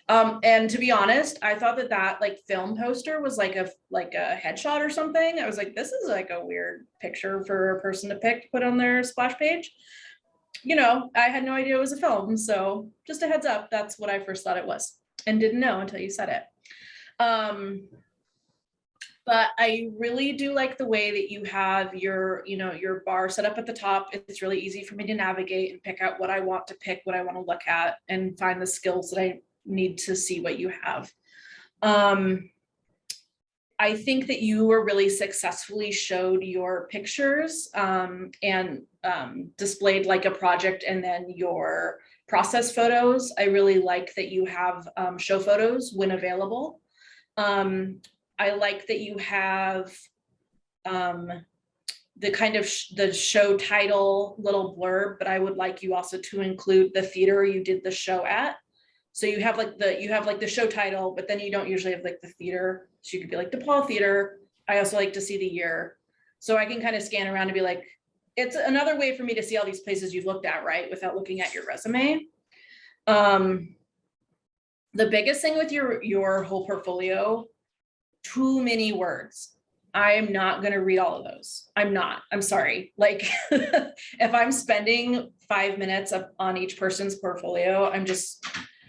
know. And to be honest, I thought that like film poster was like a headshot or something. I was like, this is like a weird picture for a person to put on their splash page. You know, I had no idea it was a film. So just a heads up, that's what I first thought it was, and didn't know until you said it. But I really do like the way that you have your, you know, your bar set up at the top. It's really easy for me to navigate and pick out what I want to pick, what I want to look at, and find the skills that I need to see what you have. I think that you were really successfully showed your pictures and displayed like a project and then your process photos. I really like that you have show photos when available. I like that you have the kind of the show title little blurb, but I would like you also to include the theater you did the show at. So you have like the show title, but then you don't usually have like the theater. So you could be like DePaul Theater. I also like to see the year. So I can kind of scan around and be like, it's another way for me to see all these places you've looked at, right? Without looking at your resume. The biggest thing with your whole portfolio, too many words. I am not going to read all of those. I'm sorry. Like if I'm spending 5 minutes on each person's portfolio,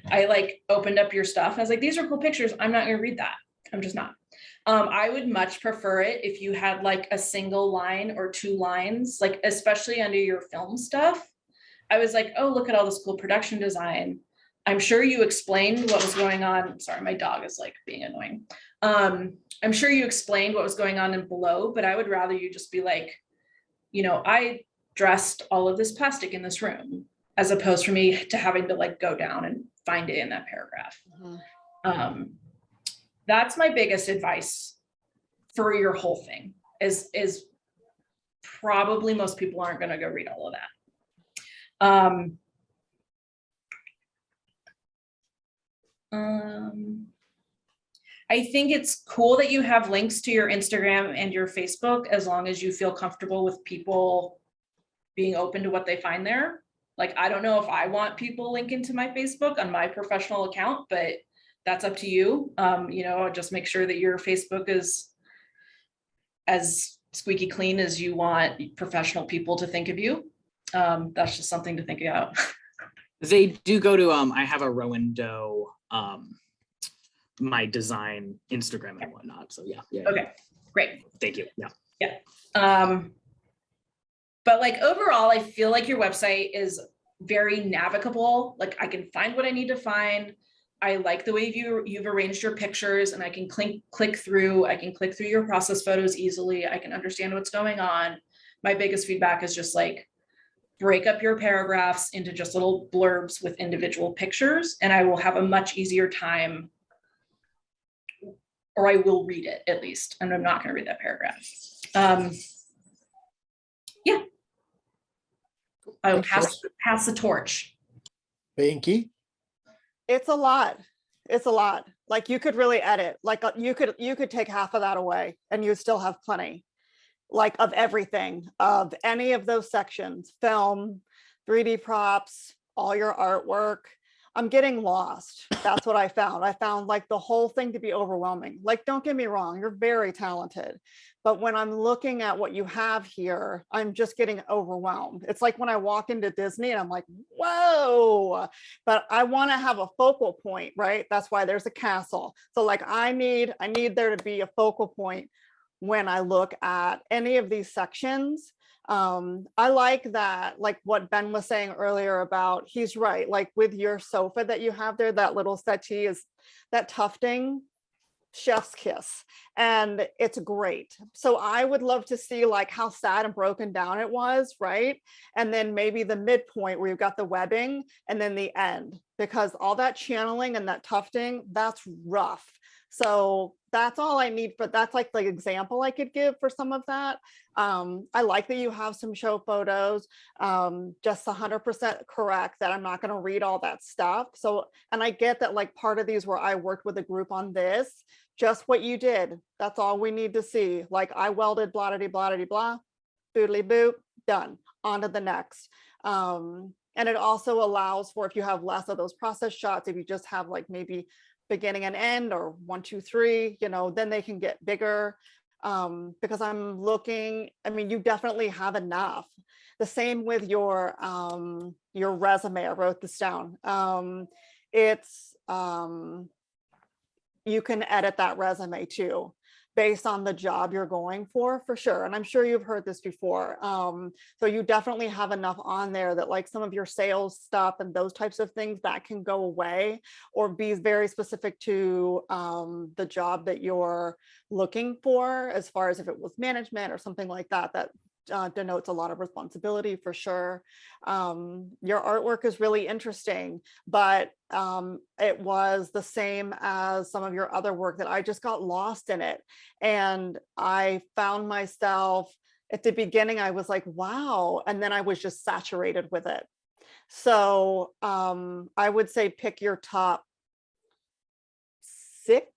I like opened up your stuff. And I was like, these are cool pictures. I'm not going to read that. I'm just not. I would much prefer it if you had like a single line or 2 lines, like especially under your film stuff. I was like, oh, look at all this cool production design. I'm sure you explained what was going on. Sorry, my dog is like being annoying. I'm sure you explained what was going on in below, but I would rather you just be like, you know, I dressed all of this plastic in this room, as opposed for me to having to like go down and find it in that paragraph. That's my biggest advice for your whole thing is probably most people aren't going to go read all of that. I think it's cool that you have links to your Instagram and your Facebook, as long as you feel comfortable with people being open to what they find there. Like, I don't know if I want people linking to my Facebook on my professional account, but that's up to you. You know, just make sure that your Facebook is as squeaky clean as you want professional people to think of you. That's just something to think about. They do go to, I have a Rowan Doe, my design Instagram and whatnot. So yeah. Okay, great. Thank you. Yeah. But like overall, I feel like your website is very navigable. Like, I can find what I need to find. I like the way you've arranged your pictures, and I can click through. I can click through your process photos easily. I can understand what's going on. My biggest feedback is just like, break up your paragraphs into just little blurbs with individual pictures, and I will have a much easier time, or I will read it at least, and I'm not going to read that paragraph. Yeah. I'll pass the torch. Binky? It's a lot. It's a lot. Like, you could really edit. Like, you could take half of that away and you still have plenty, like, of everything, of any of those sections: film, 3D props, all your artwork. I'm getting lost. That's what I found. I found like the whole thing to be overwhelming. Like, don't get me wrong, you're very talented, but when I'm looking at what you have here, I'm just getting overwhelmed. It's like when I walk into Disney and I'm like, whoa, but I want to have a focal point, right? That's why there's a castle. So like, I need there to be a focal point when I look at any of these sections. I like that, like what Ben was saying earlier about, he's right, like with your sofa that you have there, that little settee is that tufting, chef's kiss, and it's great. So I would love to see like how sad and broken down it was, right? And then maybe the midpoint where you've got the webbing, and then the end, because all that channeling and that tufting, that's rough. So that's all I need for, that's like the example I could give for some of that. I like that you have some show photos, just 100% correct that I'm not going to read all that stuff. So, and I get that like part of these where I worked with a group on this, just what you did. That's all we need to see. Like, I welded blah, blah, blah, blah, boodly boop, done, on to the next. And it also allows for, if you have less of those process shots, if you just have like maybe beginning and end, or 1, 2, 3, you know, then they can get bigger. Because I'm looking, I mean, you definitely have enough. The same with your resume. I wrote this down. You can edit that resume too, based on the job you're going for sure. And I'm sure you've heard this before. So you definitely have enough on there that like some of your sales stuff and those types of things that can go away, or be very specific to the job that you're looking for, as far as if it was management or something like that, that denotes a lot of responsibility for sure. Your artwork is really interesting, but it was the same as some of your other work that I just got lost in it. And I found myself at the beginning, I was like, wow. And then I was just saturated with it. So I would say pick your top 6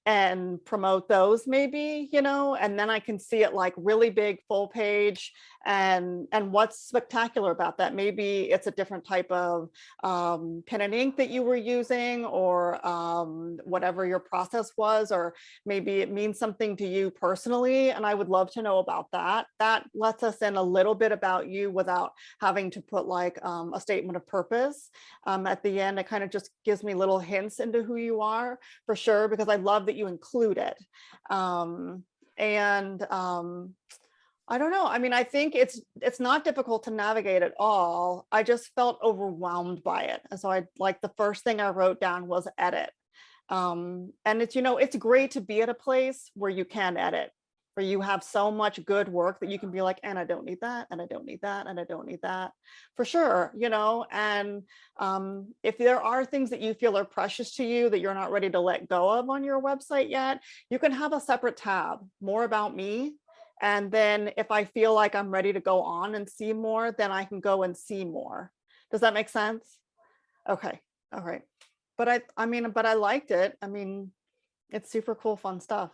and promote those maybe, you know, and then I can see it like really big, full page. And what's spectacular about that? Maybe it's a different type of pen and ink that you were using, or whatever your process was, or maybe it means something to you personally. And I would love to know about that. That lets us in a little bit about you without having to put like a statement of purpose at the end. It kind of just gives me little hints into who you are, for sure, because I love that you include it. I don't know. I mean, I think it's not difficult to navigate at all. I just felt overwhelmed by it. And so the first thing I wrote down was edit. And it's, you know, it's great to be at a place where you can edit, where you have so much good work that you can be like, and I don't need that, and I don't need that, and I don't need that, for sure, you know. And if there are things that you feel are precious to you that you're not ready to let go of on your website yet, you can have a separate tab, more about me. And then if I feel like I'm ready to go on and see more, then I can go and see more. Does that make sense? Okay, all right. But I mean, but I liked it. I mean, it's super cool, fun stuff.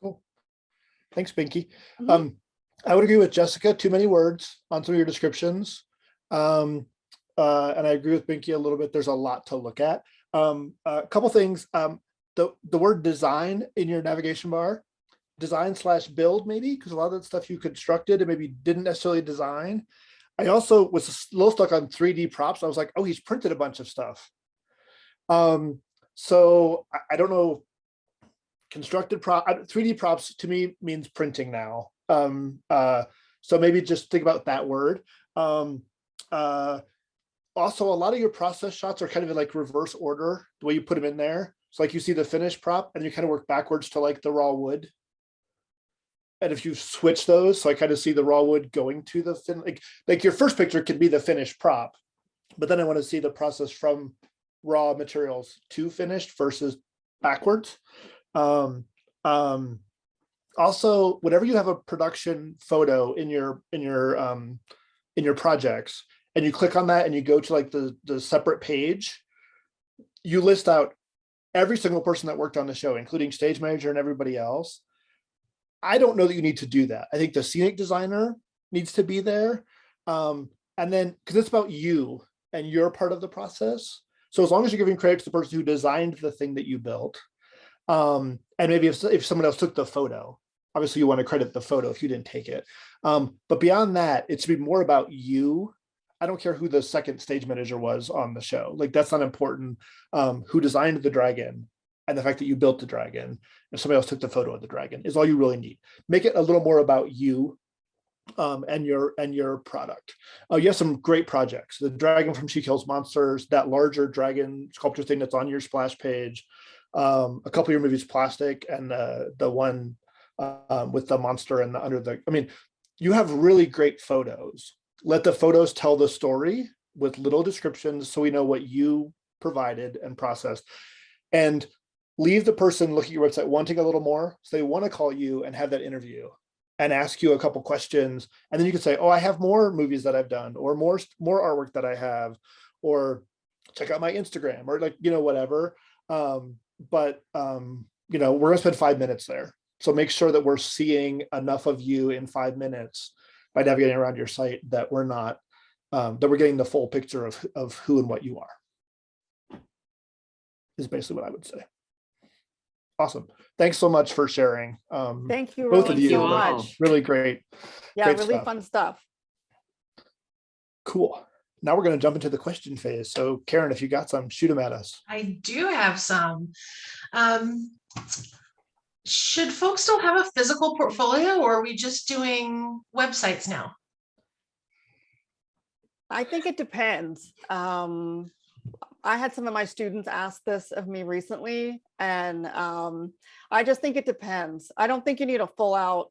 Cool. Thanks, Binky. Mhm. I would agree with Jessica, too many words on some of your descriptions. And I agree with Binky a little bit. There's a lot to look at. A couple things. The word design in your navigation bar, design/build maybe, because a lot of that stuff you constructed and maybe didn't necessarily design. I also was a little stuck on 3D props. I was like, oh, he's printed a bunch of stuff. So I don't know. Constructed 3D props to me means printing now. So maybe just think about that word. Also, a lot of your process shots are kind of in like reverse order, the way you put them in there. So like you see the finished prop and you kind of work backwards to like the raw wood. And if you switch those, so I kind of see the raw wood going to the like your first picture could be the finished prop, but then I want to see the process from raw materials to finished versus backwards. Also, whenever you have a production photo in your projects and you click on that and you go to like the separate page, you list out every single person that worked on the show, including stage manager and everybody else. I don't know that you need to do that. I think the scenic designer needs to be there. And then, because it's about you and you're part of the process. So as long as you're giving credit to the person who designed the thing that you built, and maybe if someone else took the photo, obviously you want to credit the photo if you didn't take it. But beyond that, it should be more about you. I don't care who the second stage manager was on the show. Like that's not important. Who designed the dragon and the fact that you built the dragon and somebody else took the photo of the dragon is all you really need. Make it a little more about you and your product. You have some great projects. The dragon from She Kills Monsters, that larger dragon sculpture thing that's on your splash page. A couple of your movies, Plastic, and the one with the monster and under the. I mean, you have really great photos. Let the photos tell the story with little descriptions, so we know what you provided and processed. And leave the person looking at your website wanting a little more, so they want to call you and have that interview and ask you a couple questions, and then you can say, "Oh, I have more movies that I've done, or more artwork that I have, or check out my Instagram, or like whatever." But we're gonna spend 5 minutes there, so make sure that we're seeing enough of you in 5 minutes by navigating around your site that we're not that we're getting the full picture of who and what you are. Is basically what I would say. Awesome. Thanks so much for sharing. Thank you, both Roland, of you. so Wow. much. Really great. Yeah, great really stuff. fun stuff. Cool. Now we're going to jump into the question phase. So Karen, if you got some, shoot them at us. I do have some. Should folks still have a physical portfolio, or are we just doing websites now? I think it depends. I had some of my students ask this of me recently, and I just think it depends. I don't think you need a full out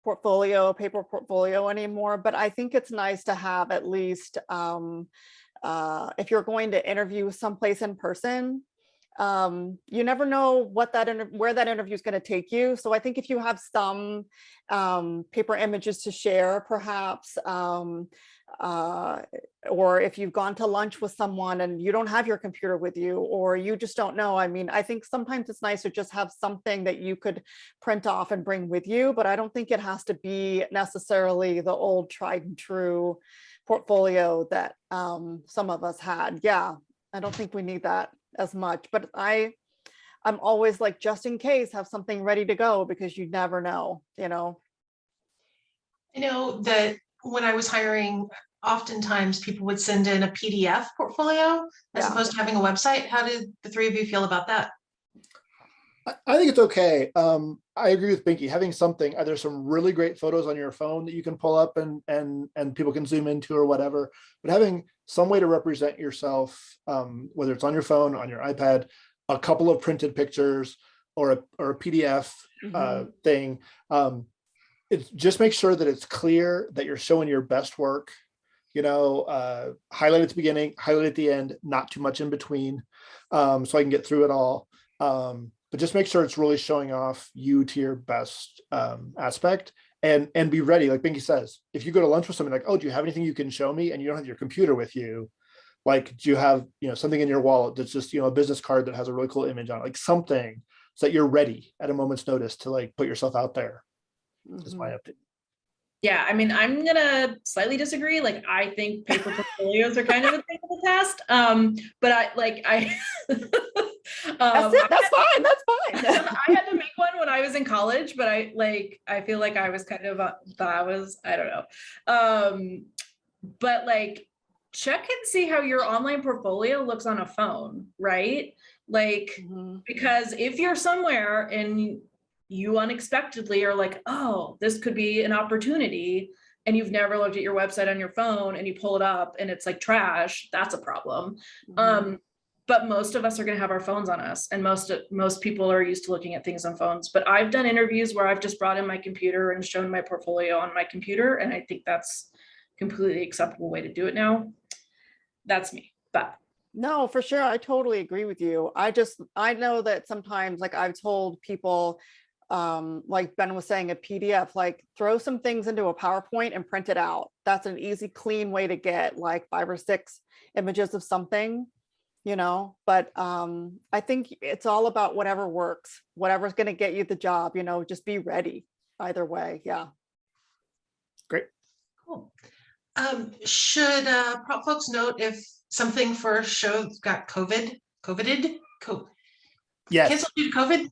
paper portfolio anymore, but I think it's nice to have at least, if you're going to interview someplace in person, you never know where that interview is going to take you. So I think if you have some paper images to share, perhaps, or if you've gone to lunch with someone and you don't have your computer with you, or you just don't know. I mean, I think sometimes it's nice to just have something that you could print off and bring with you, but I don't think it has to be necessarily the old tried and true portfolio that some of us had. Yeah, I don't think we need that as much, but I'm always like, just in case, have something ready to go, because you never know, I know that when I was hiring, oftentimes people would send in a PDF portfolio as Yeah. opposed to having a website. How did the three of you feel about that? I think it's okay. I agree with Binky. Having something, there's some really great photos on your phone that you can pull up and people can zoom into or whatever, but having some way to represent yourself, whether it's on your phone, on your iPad, a couple of printed pictures, or a PDF Mhm. thing, it's just make sure that it's clear that you're showing your best work. Highlight at the beginning, highlight at the end, not too much in between, so I can get through it all. But just make sure it's really showing off you to your best aspect, and be ready. Like Binky says, if you go to lunch with somebody, like, oh, do you have anything you can show me? And you don't have your computer with you. Like, do you have, something in your wallet that's just, a business card that has a really cool image on it, like something, so that you're ready at a moment's notice to like put yourself out there. Is my Mhm. opinion. Yeah, I mean, I'm gonna slightly disagree. Like, I think paper portfolios are kind of a thing of the past. But That's it. That's fine. That's fine. I had to make one when I was in college, but I feel like I was kind of I don't know. But like, check and see how your online portfolio looks on a phone, right? Like, Mhm. because if you're somewhere and you unexpectedly are like, oh, this could be an opportunity, and you've never looked at your website on your phone and you pull it up and it's like trash, that's a problem. Mhm. But most of us are going to have our phones on us, and most people are used to looking at things on phones. But I've done interviews where I've just brought in my computer and shown my portfolio on my computer, and I think that's completely acceptable way to do it now. That's me. But No, for sure. I totally agree with you. I know that sometimes, like, I've told people, like Ben was saying, a PDF, like throw some things into a PowerPoint and print it out. That's an easy, clean way to get like 5 or 6 images of something, but I think it's all about whatever works, whatever's going to get you the job, just be ready either way. Yeah. Great. Cool. Should prop folks note if something for a show got covided, Yes. canceled due to COVID?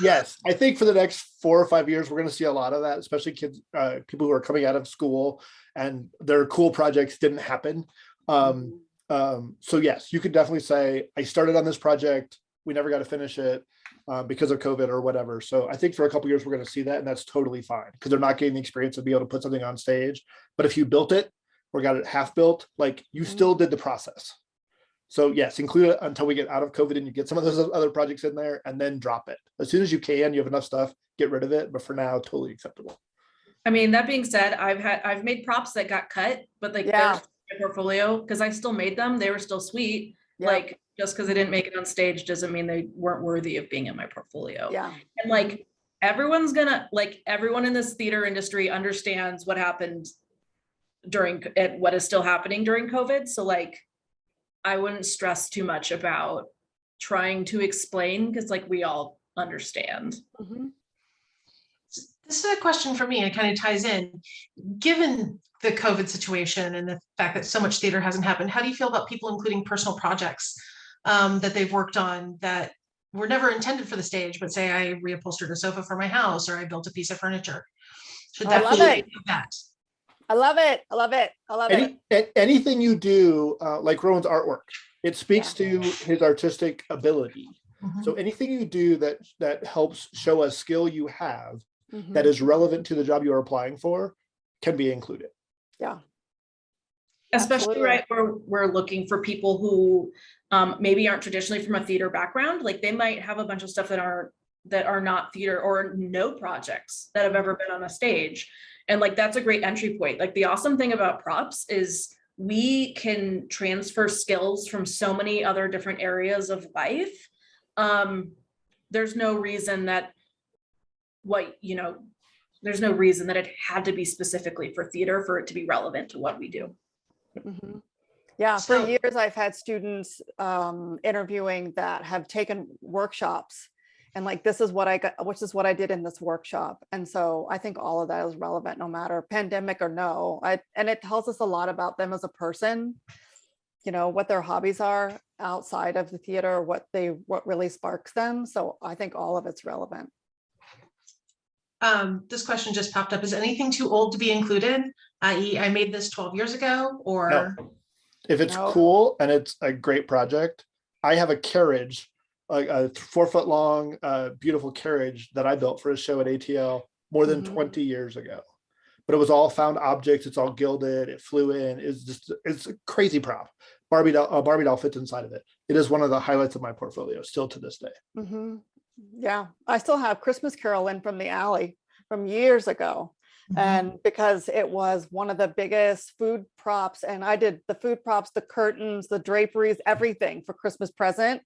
Yes, I think for the next 4 or 5 years, we're going to see a lot of that, especially kids, people who are coming out of school and their cool projects didn't happen. So yes, you could definitely say, I started on this project, we never got to finish it because of COVID or whatever. So I think for a couple of years, we're going to see that, and that's totally fine because they're not getting the experience of being able to put something on stage. But if you built it or got it half built, like you still did the process. So yes, include it until we get out of COVID and you get some of those other projects in there, and then drop it. As soon as you can, you have enough stuff, get rid of it. But for now, totally acceptable. I mean, that being said, I've made props that got cut, but like Yeah. there's my portfolio, because I still made them. They were still sweet. Yeah. Like, just because I didn't make it on stage doesn't mean they weren't worthy of being in my portfolio. Yeah. And like, everyone in this theater industry understands what happened what is still happening during COVID. So like, I wouldn't stress too much about trying to explain, because like we all understand. Mhm. This is a question for me, and it kind of ties in. Given the COVID situation and the fact that so much theater hasn't happened, how do you feel about people including personal projects that they've worked on that were never intended for the stage, but say I reupholstered a sofa for my house or I built a piece of furniture? Should I that love be it. that? I love it. I love it. I love it. Anything you do, like Rowan's artwork, it speaks to his artistic ability. Mhm. So anything you do that helps show a skill you have Mhm. that is relevant to the job you are applying for can be included. Yeah. Especially Absolutely. right where we're looking for people who maybe aren't traditionally from a theater background. Like, they might have a bunch of stuff that are not theater, or no projects that have ever been on a stage. And like, that's a great entry point. Like, the awesome thing about props is we can transfer skills from so many other different areas of life. There's no reason that there's no reason that it had to be specifically for theater for it to be relevant to what we do. Mhm. Yeah, for So- years I've had students interviewing that have taken workshops, and like, this is what I got, which is what I did in this workshop. And so I think all of that is relevant, no matter pandemic or no. And it tells us a lot about them as a person, what their hobbies are outside of the theater, what really sparks them. So I think all of it's relevant. This question just popped up. Is anything too old to be included? I.e., I made this 12 years ago, or No. If it's No. cool and it's a great project, I have a carriage, like a 4 foot long, beautiful carriage that I built for a show at ATL more than Mhm. 20 years ago. But it was all found objects. It's all gilded. It flew in. It's a crazy prop. Barbie doll fits inside of it. It is one of the highlights of my portfolio still to this day. Mhm. Yeah, I still have Christmas Carol in from the alley from years ago. And because it was one of the biggest food props, and I did the food props, the curtains, the draperies, everything for Christmas present,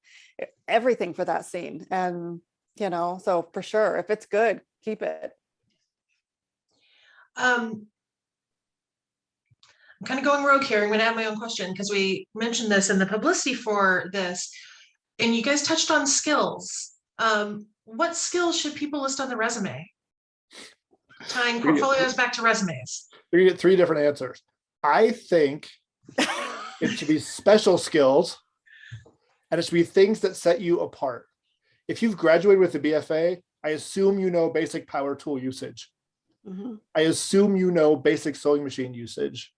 everything for that scene. And, you know, so for sure, if it's good, keep it. I'm kind of going rogue here. I'm going to add my own question because we mentioned this in the publicity for this, and you guys touched on skills. What skills should people list on the resume? Tying portfolios back to resumes. You're gonna get 3 different answers. I think it should be special skills, and it should be things that set you apart. If you've graduated with a BFA, I assume you know basic power tool usage. I assume you know basic sewing machine usage.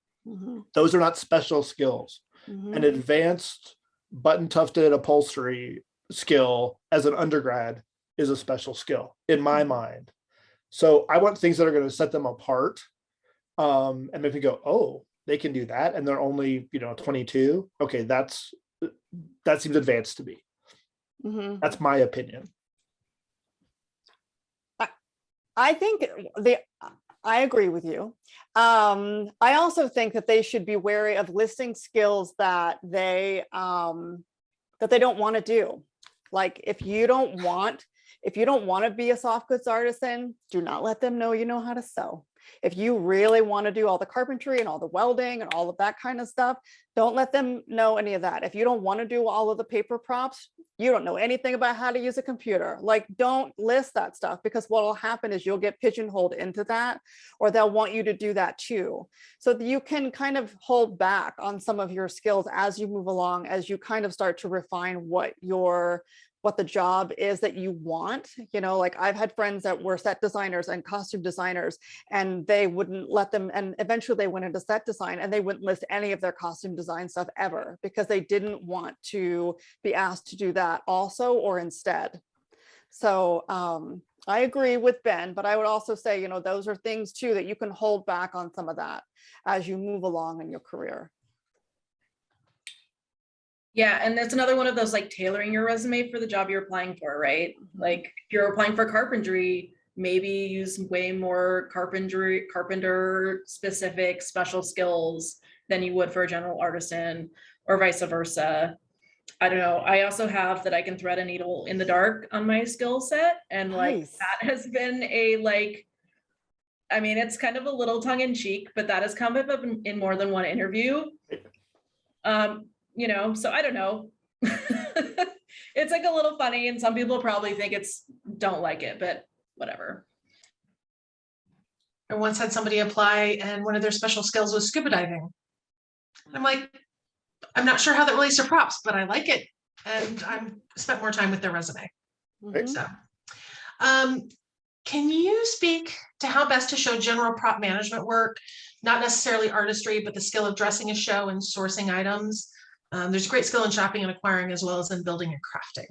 Those are not special skills. An advanced button tufted upholstery skill as an undergrad is a special skill in my mind. So I want things that are going to set them apart, and make me go, oh, they can do that, and they're only 22. Okay, that seems advanced to me. That's my opinion. I think I agree with you. I also think that they should be wary of listing skills that they don't want to do. Like if you don't want to be a soft goods artisan, do not let them know you know how to sew. If you really want to do all the carpentry and all the welding and all of that kind of stuff, don't let them know any of that. If you don't want to do all of the paper props, you don't know anything about how to use a computer, like don't list that stuff, because what will happen is you'll get pigeonholed into that, or they'll want you to do that too. So that you can kind of hold back on some of your skills as you move along, as you kind of start to refine what the job is that you want. Like I've had friends that were set designers and costume designers, and they wouldn't let them, and eventually they went into set design and they wouldn't list any of their costume design stuff ever, because they didn't want to be asked to do that also or instead. So I agree with Ben, but I would also say, those are things too that you can hold back on some of that as you move along in your career. Yeah, and that's another one of those, like, tailoring your resume for the job you're applying for, right? Like if you're applying for carpentry, maybe use way more carpenter specific special skills than you would for a general artisan, or vice versa. I don't know. I also have that I can thread a needle in the dark on my skill set. And like Nice. that has been it's kind of a little tongue in cheek, but that has come up in more than one interview. So I don't know. It's like a little funny, and some people probably think don't like it, but whatever. I once had somebody apply and one of their special skills was scuba diving. I'm like, I'm not sure how that relates to props, but I like it. And I've spent more time with their resume. So, can you speak to how best to show general prop management work, not necessarily artistry, but the skill of dressing a show and sourcing items? There's great skill in shopping and acquiring, as well as in building and crafting.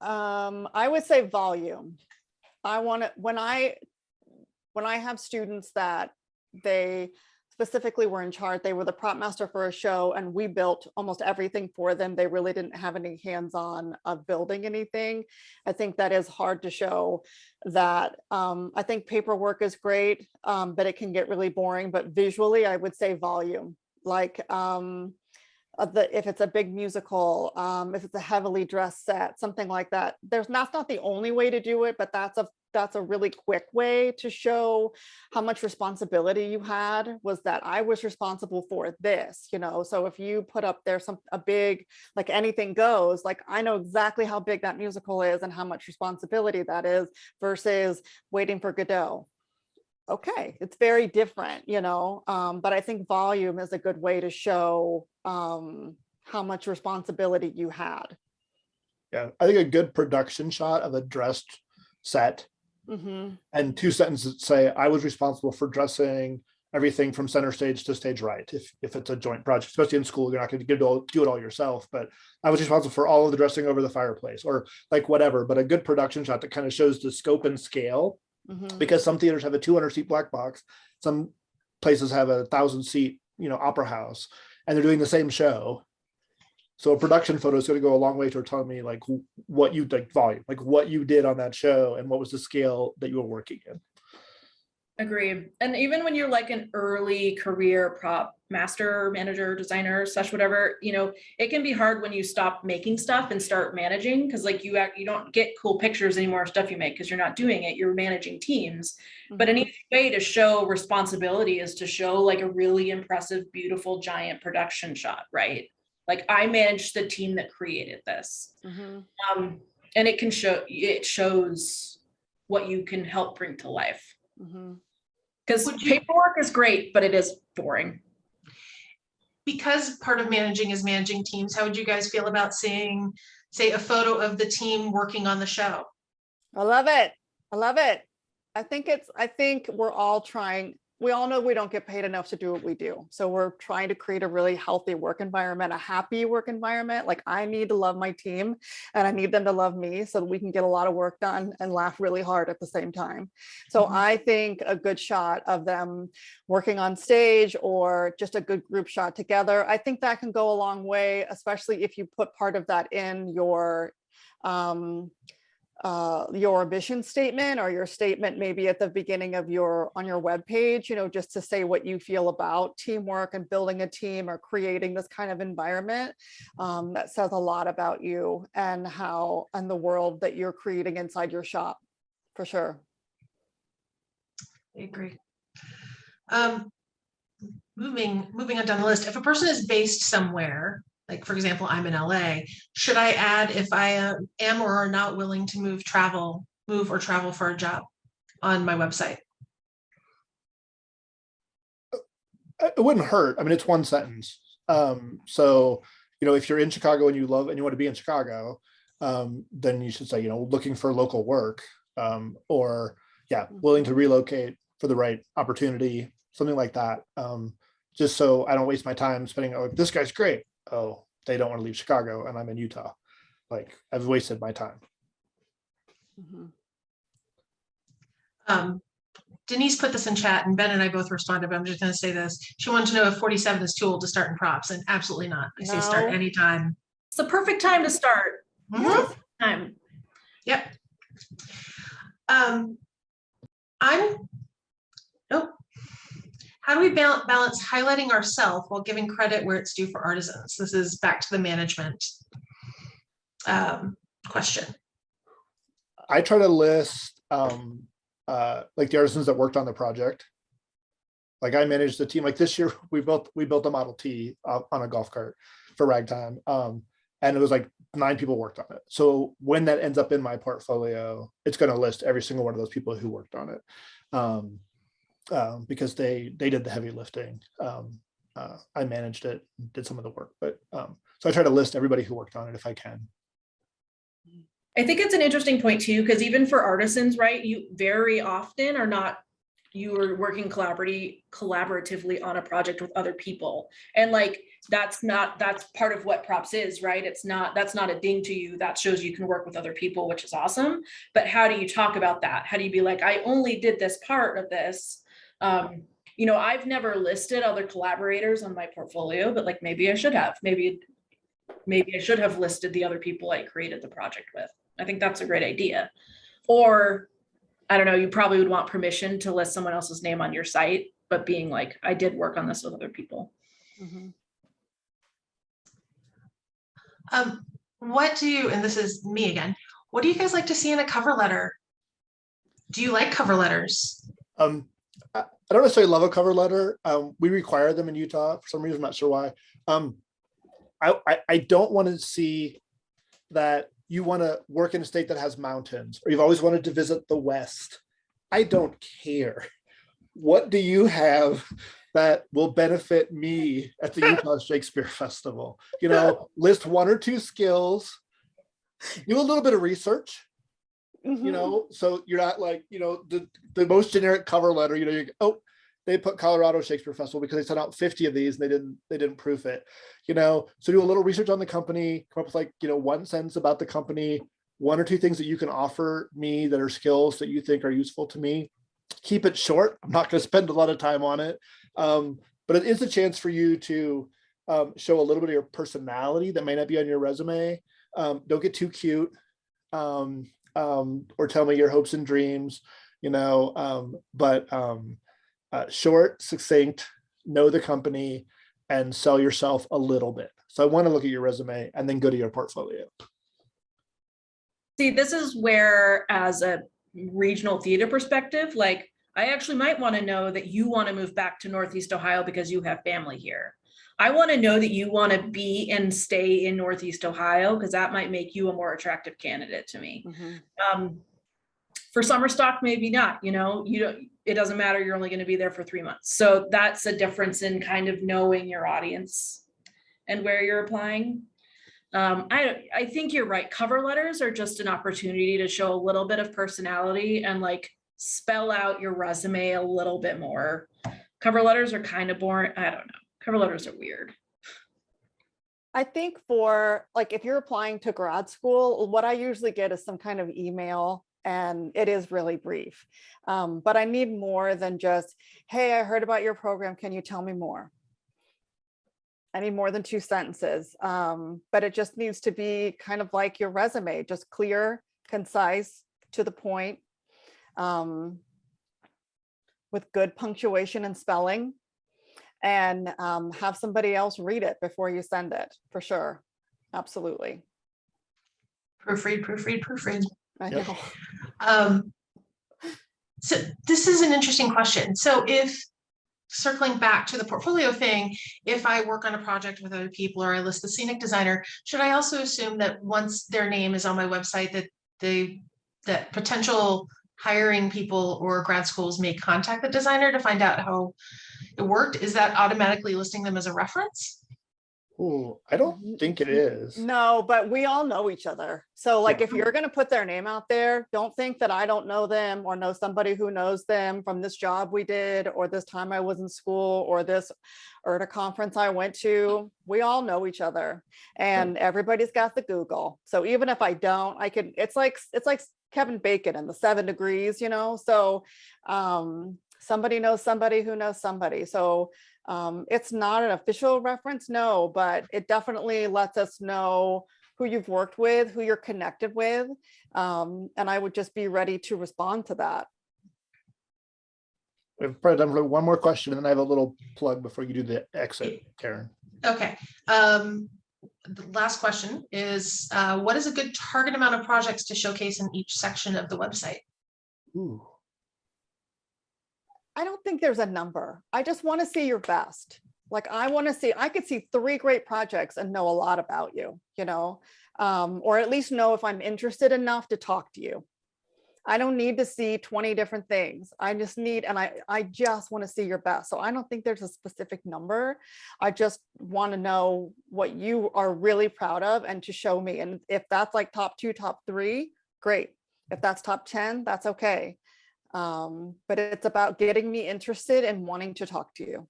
I would say volume. When I have students that they specifically were in charge, they were the prop master for a show, and we built almost everything for them. They really didn't have any hands-on of building anything. I think that is hard to show that. I think paperwork is great, but it can get really boring. But visually, I would say volume. Like if it's a big musical, if it's a heavily dressed set, something like that. That's not the only way to do it, but that's a really quick way to show how much responsibility you had, was that I was responsible for this, so if you put up there a big, like anything goes, like I know exactly how big that musical is and how much responsibility that is, versus Waiting for Godot. Okay, it's very different, but I think volume is a good way to show how much responsibility you had. Yeah, I think a good production shot of a dressed set, and 2 sentences that say, I was responsible for dressing everything from center stage to stage right. If it's a joint project, especially in school, you're not going to do it all yourself, but I was responsible for all of the dressing over the fireplace, or like whatever. But a good production shot that kind of shows the scope and scale. Because some theaters have a 200 seat black box, some places have a 1,000 seat, opera house, and they're doing the same show. So a production photo is going to go a long way toward telling me like what you like volume, like what you did on that show and what was the scale that you were working in. Agreed. And even when you're like an early career prop master, manager, designer, such whatever, you know, it can be hard when you stop making stuff and start managing, because like you don't get cool pictures anymore of stuff you make because you're not doing it, you're managing teams. But an easy way to show responsibility is to show like a really impressive, beautiful, giant production shot, right? Like I managed the team that created this. And it shows what you can help bring to life. Because paperwork is great, but it is boring. Because part of managing is managing teams, how would you guys feel about seeing, say, a photo of the team working on the show? I love it. I love it. I think we're all trying. We all know we don't get paid enough to do what we do. So we're trying to create a really healthy work environment, a happy work environment. Like I need to love my team and I need them to love me so that we can get a lot of work done and laugh really hard at the same time. So I think a good shot of them working on stage or just a good group shot together, I think that can go a long way, especially if you put part of that in your mission statement or your statement maybe at the beginning of on your web page, you know, just to say what you feel about teamwork and building a team or creating this kind of environment. That says a lot about you and the world that you're creating inside your shop, for sure. I agree. Moving on down the list, if a person is based somewhere, like for example, I'm in LA, should I add if I am or are not willing to move or travel for a job on my website? It wouldn't hurt. I mean, it's one sentence. So, you know, if you're in Chicago and you want to be in Chicago, then you should say, you know, looking for local work, or willing to relocate for the right opportunity, something like that. Just so I don't waste my time spending, oh, this guy's great. Oh, they don't want to leave Chicago and I'm in Utah. Like I've wasted my time. Denise put this in chat and Ben and I both responded, but I'm just going to say this. She wanted to know if 47 is too old to start in props, and absolutely not. I say start anytime. It's the perfect time to start. Time. Yep. How do we balance highlighting ourselves while giving credit where it's due for artisans? This is back to the management question. I try to list like the artisans that worked on the project. Like I managed the team. Like this year, we built a Model T on a golf cart for Ragtime, and it was like 9 people worked on it. So when that ends up in my portfolio, it's going to list every single one of those people who worked on it. Because they did the heavy lifting. I managed it, did some of the work, but so I try to list everybody who worked on it if I can. I think it's an interesting point too, because even for artisans, right, you very often are working collaboratively on a project with other people. And like, that's part of what props is, right? That's not a ding to you. That shows you can work with other people, which is awesome. But how do you talk about that? How do you be like, I only did this part of this? You know, I've never listed other collaborators on my portfolio, but like, maybe I should have, maybe I should have listed the other people I created the project with. I think that's a great idea. Or I don't know, you probably would want permission to list someone else's name on your site, but being like, I did work on this with other people. And this is me again, what do you guys like to see in a cover letter? Do you like cover letters? I don't necessarily love a cover letter. We require them in Utah for some reason, I'm not sure why. I don't want to see that you want to work in a state that has mountains, or you've always wanted to visit the West. I don't care. What do you have that will benefit me at the Utah Shakespeare Festival? You know, list 1 or 2 skills, do a little bit of research, you know, so you're not like, you know, the most generic cover letter, you know, they put Colorado Shakespeare Festival because they sent out 50 of these and they didn't proof it, you know. So do a little research on the company, come up with like, you know, 1 sentence about the company, 1 or 2 things that you can offer me that are skills that you think are useful to me. Keep it short. I'm not going to spend a lot of time on it. But it is a chance for you to show a little bit of your personality that may not be on your resume. Don't get too cute, or tell me your hopes and dreams, but short, succinct, know the company, and sell yourself a little bit. So I want to look at your resume and then go to your portfolio. See, this is where, as a regional theater perspective, like I actually might want to know that you want to move back to Northeast Ohio because you have family here. I want to know that you want to be and stay in Northeast Ohio because that might make you a more attractive candidate to me. For summer stock, maybe not, it doesn't matter. You're only going to be there for 3 months. So that's a difference in kind of knowing your audience and where you're applying. I think you're right. Cover letters are just an opportunity to show a little bit of personality and like spell out your resume a little bit more. Cover letters are kind of boring. I don't know. Cover letters are weird. I think for like, if you're applying to grad school, what I usually get is some kind of email, and it is really brief. But I need more than just, hey, I heard about your program. Can you tell me more? I need more than 2 sentences, but it just needs to be kind of like your resume, just clear, concise, to the point, with good punctuation and spelling, and have somebody else read it before you send it, for sure. Absolutely. Proofread. I Yep. know. So this is an interesting question. So if, circling back to the portfolio thing, if I work on a project with other people or I list the scenic designer, should I also assume that once their name is on my website that potential hiring people or grad schools may contact the designer to find out how it worked? Is that automatically listing them as a reference? Oh, I don't think it is. No, but we all know each other. So like, Yeah. if you're going to put their name out there, don't think that I don't know them or know somebody who knows them from this job we did, or this time I was in school, or at a conference I went to. We all know each other, and everybody's got the Google. So even if I don't, I could, it's like Kevin Bacon and the 7 degrees, so somebody knows somebody who knows somebody. So it's not an official reference, no, but it definitely lets us know who you've worked with, who you're connected with. And I would just be ready to respond to that. We've probably done for one more question, and then I have a little plug before you do the exit, Karen. Okay. The last question is, what is a good target amount of projects to showcase in each section of the website? Ooh. I don't think there's a number. I just want to see your best. Like, I could see 3 great projects and know a lot about you, or at least know if I'm interested enough to talk to you. I don't need to see 20 different things. I just want to see your best. So I don't think there's a specific number. I just want to know what you are really proud of and to show me. And if that's like top 2, top 3, great. If that's top 10, that's okay. But it's about getting me interested and wanting to talk to you.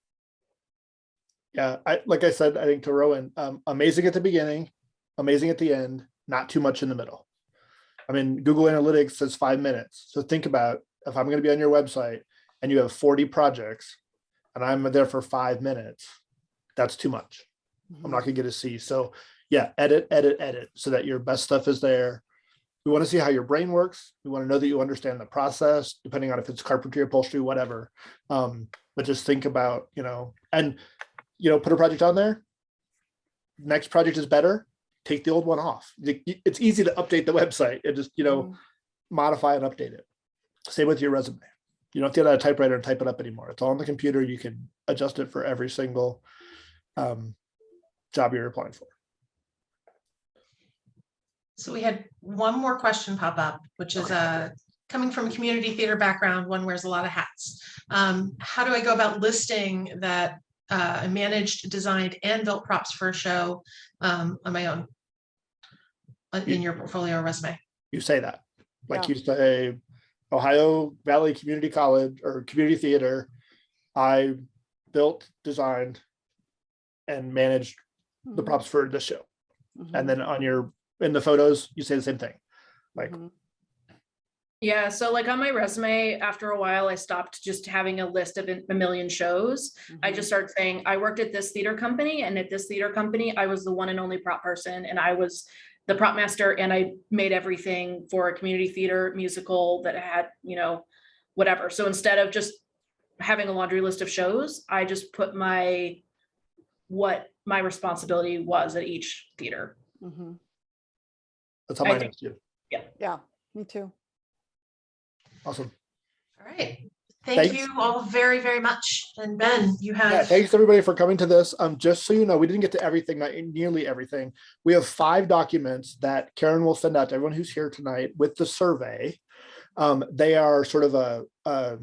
Yeah, like I said, I think to Rowan, amazing at the beginning, amazing at the end, not too much in the middle. I mean, Google Analytics says 5 minutes. So think about, if I'm going to be on your website and you have 40 projects and I'm there for 5 minutes, that's too much. I'm not going to get to see. So yeah, edit so that your best stuff is there. We want to see how your brain works. We want to know that you understand the process, depending on if it's carpentry, upholstery, whatever. But just think about, put a project on there. Next project is better. Take the old one off. It's easy to update the website and just, modify and update it. Same with your resume. You don't have to get out a typewriter and type it up anymore. It's all on the computer. You can adjust it for every single job you're applying for. So we had one more question pop up, which is coming from a community theater background, one wears a lot of hats. How do I go about listing that I managed, designed, and built props for a show on my own in your portfolio or resume? You say that, like you say, Ohio Valley Community College or Community Theater, I built, designed, and managed the props for the show. And then in the photos, you say the same thing. Like, Yeah, so like on my resume, after a while, I stopped just having a list of a million shows. I just started saying, I worked at this theater company, and at this theater company, I was the one and only prop person, and I was the prop master, and I made everything for a community theater musical that had, you know, whatever. So instead of just having a laundry list of shows, I just put what my responsibility was at each theater. Mhm. That's how I mine think- is too. Yeah, me too. Awesome. All right. Thank Thanks. you all very, very much. And Ben, you Yeah, have. thanks everybody for coming to this. Just so you know, we didn't get to everything, not nearly everything. We have 5 documents that Karen will send out to everyone who's here tonight with the survey. They are sort of a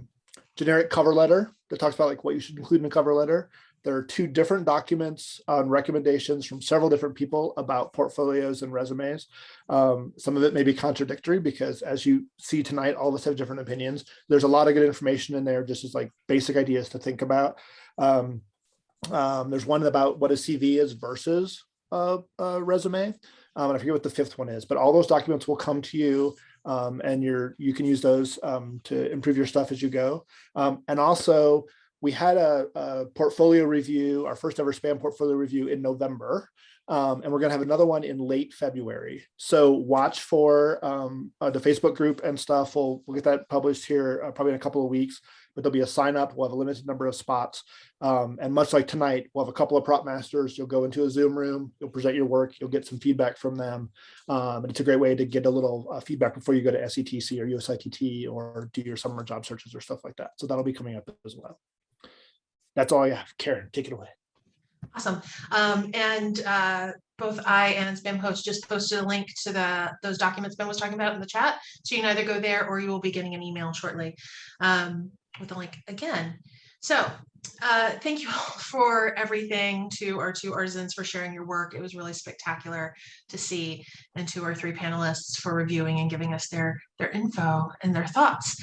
generic cover letter that talks about like what you should include in a cover letter. There are 2 different documents on recommendations from several different people about portfolios and resumes. Some of it may be contradictory because as you see tonight, all of us have different opinions. There's a lot of good information in there, just as like basic ideas to think about. There's one about what a CV is versus a resume. And I forget what the 5th one is, but all those documents will come to you. And you can use those to improve your stuff as you go. And also, we had a portfolio review, our first ever spam portfolio review in November. And we're going to have another one in late February. So watch for the Facebook group and stuff. We'll get that published here probably in a couple of weeks, but there'll be a sign up. We'll have a limited number of spots. And much like tonight, we'll have a couple of prop masters. You'll go into a Zoom room, you'll present your work, you'll get some feedback from them. And it's a great way to get a little feedback before you go to SETC or USITT or do your summer job searches or stuff like that. So that'll be coming up as well. That's all I have. Karen, take it away. Awesome. Both I and Spam Host just posted a link to those documents Ben was talking about in the chat. So you can either go there or you will be getting an email shortly with the link again. So thank you all for everything, to our 2 artisans for sharing your work. It was really spectacular to see, and to our 3 panelists for reviewing and giving us their info and their thoughts.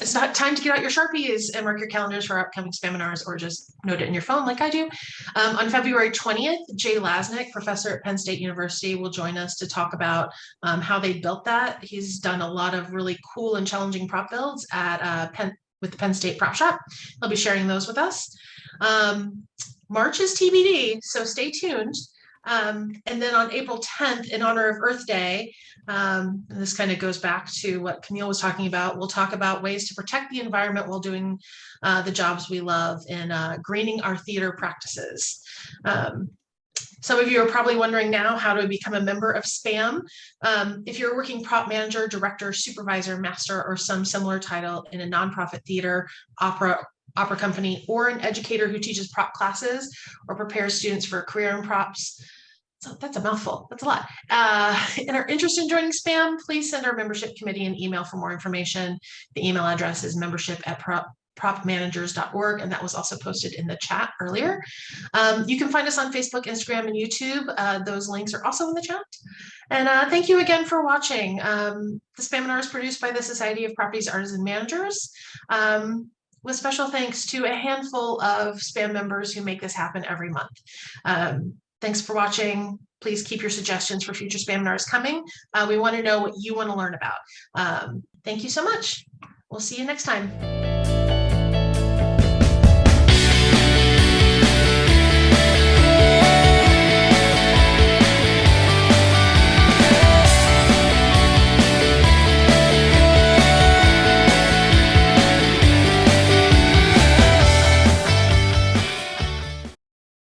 It's not time to get out your Sharpies and mark your calendars for upcoming Spaminars, or just note it in your phone like I do. On February 20th, Jay Lasnik, professor at Penn State University, will join us to talk about how they built that. He's done a lot of really cool and challenging prop builds at with the Penn State Prop Shop. He'll be sharing those with us. March is TBD, so stay tuned. And then on April 10th, in honor of Earth Day, and this kind of goes back to what Camille was talking about, we'll talk about ways to protect the environment while doing the jobs we love in greening our theater practices. Some of you are probably wondering now, how to become a member of SPAM. If you're a working prop manager, director, supervisor, master, or some similar title in a nonprofit theater, opera company, or an educator who teaches prop classes or prepares students for a career in props. So that's a mouthful. That's a lot. And are interested in joining SPAM, please send our membership committee an email for more information. The email address is membership@propmanagers.org, and that was also posted in the chat earlier. You can find us on Facebook, Instagram, and YouTube. Those links are also in the chat. And thank you again for watching. The Spaminar is produced by the Society of Properties Artisan Managers, with special thanks to a handful of SPAM members who make this happen every month. Thanks for watching. Please keep your suggestions for future Spaminars coming. We want to know what you want to learn about. Thank you so much. We'll see you next time.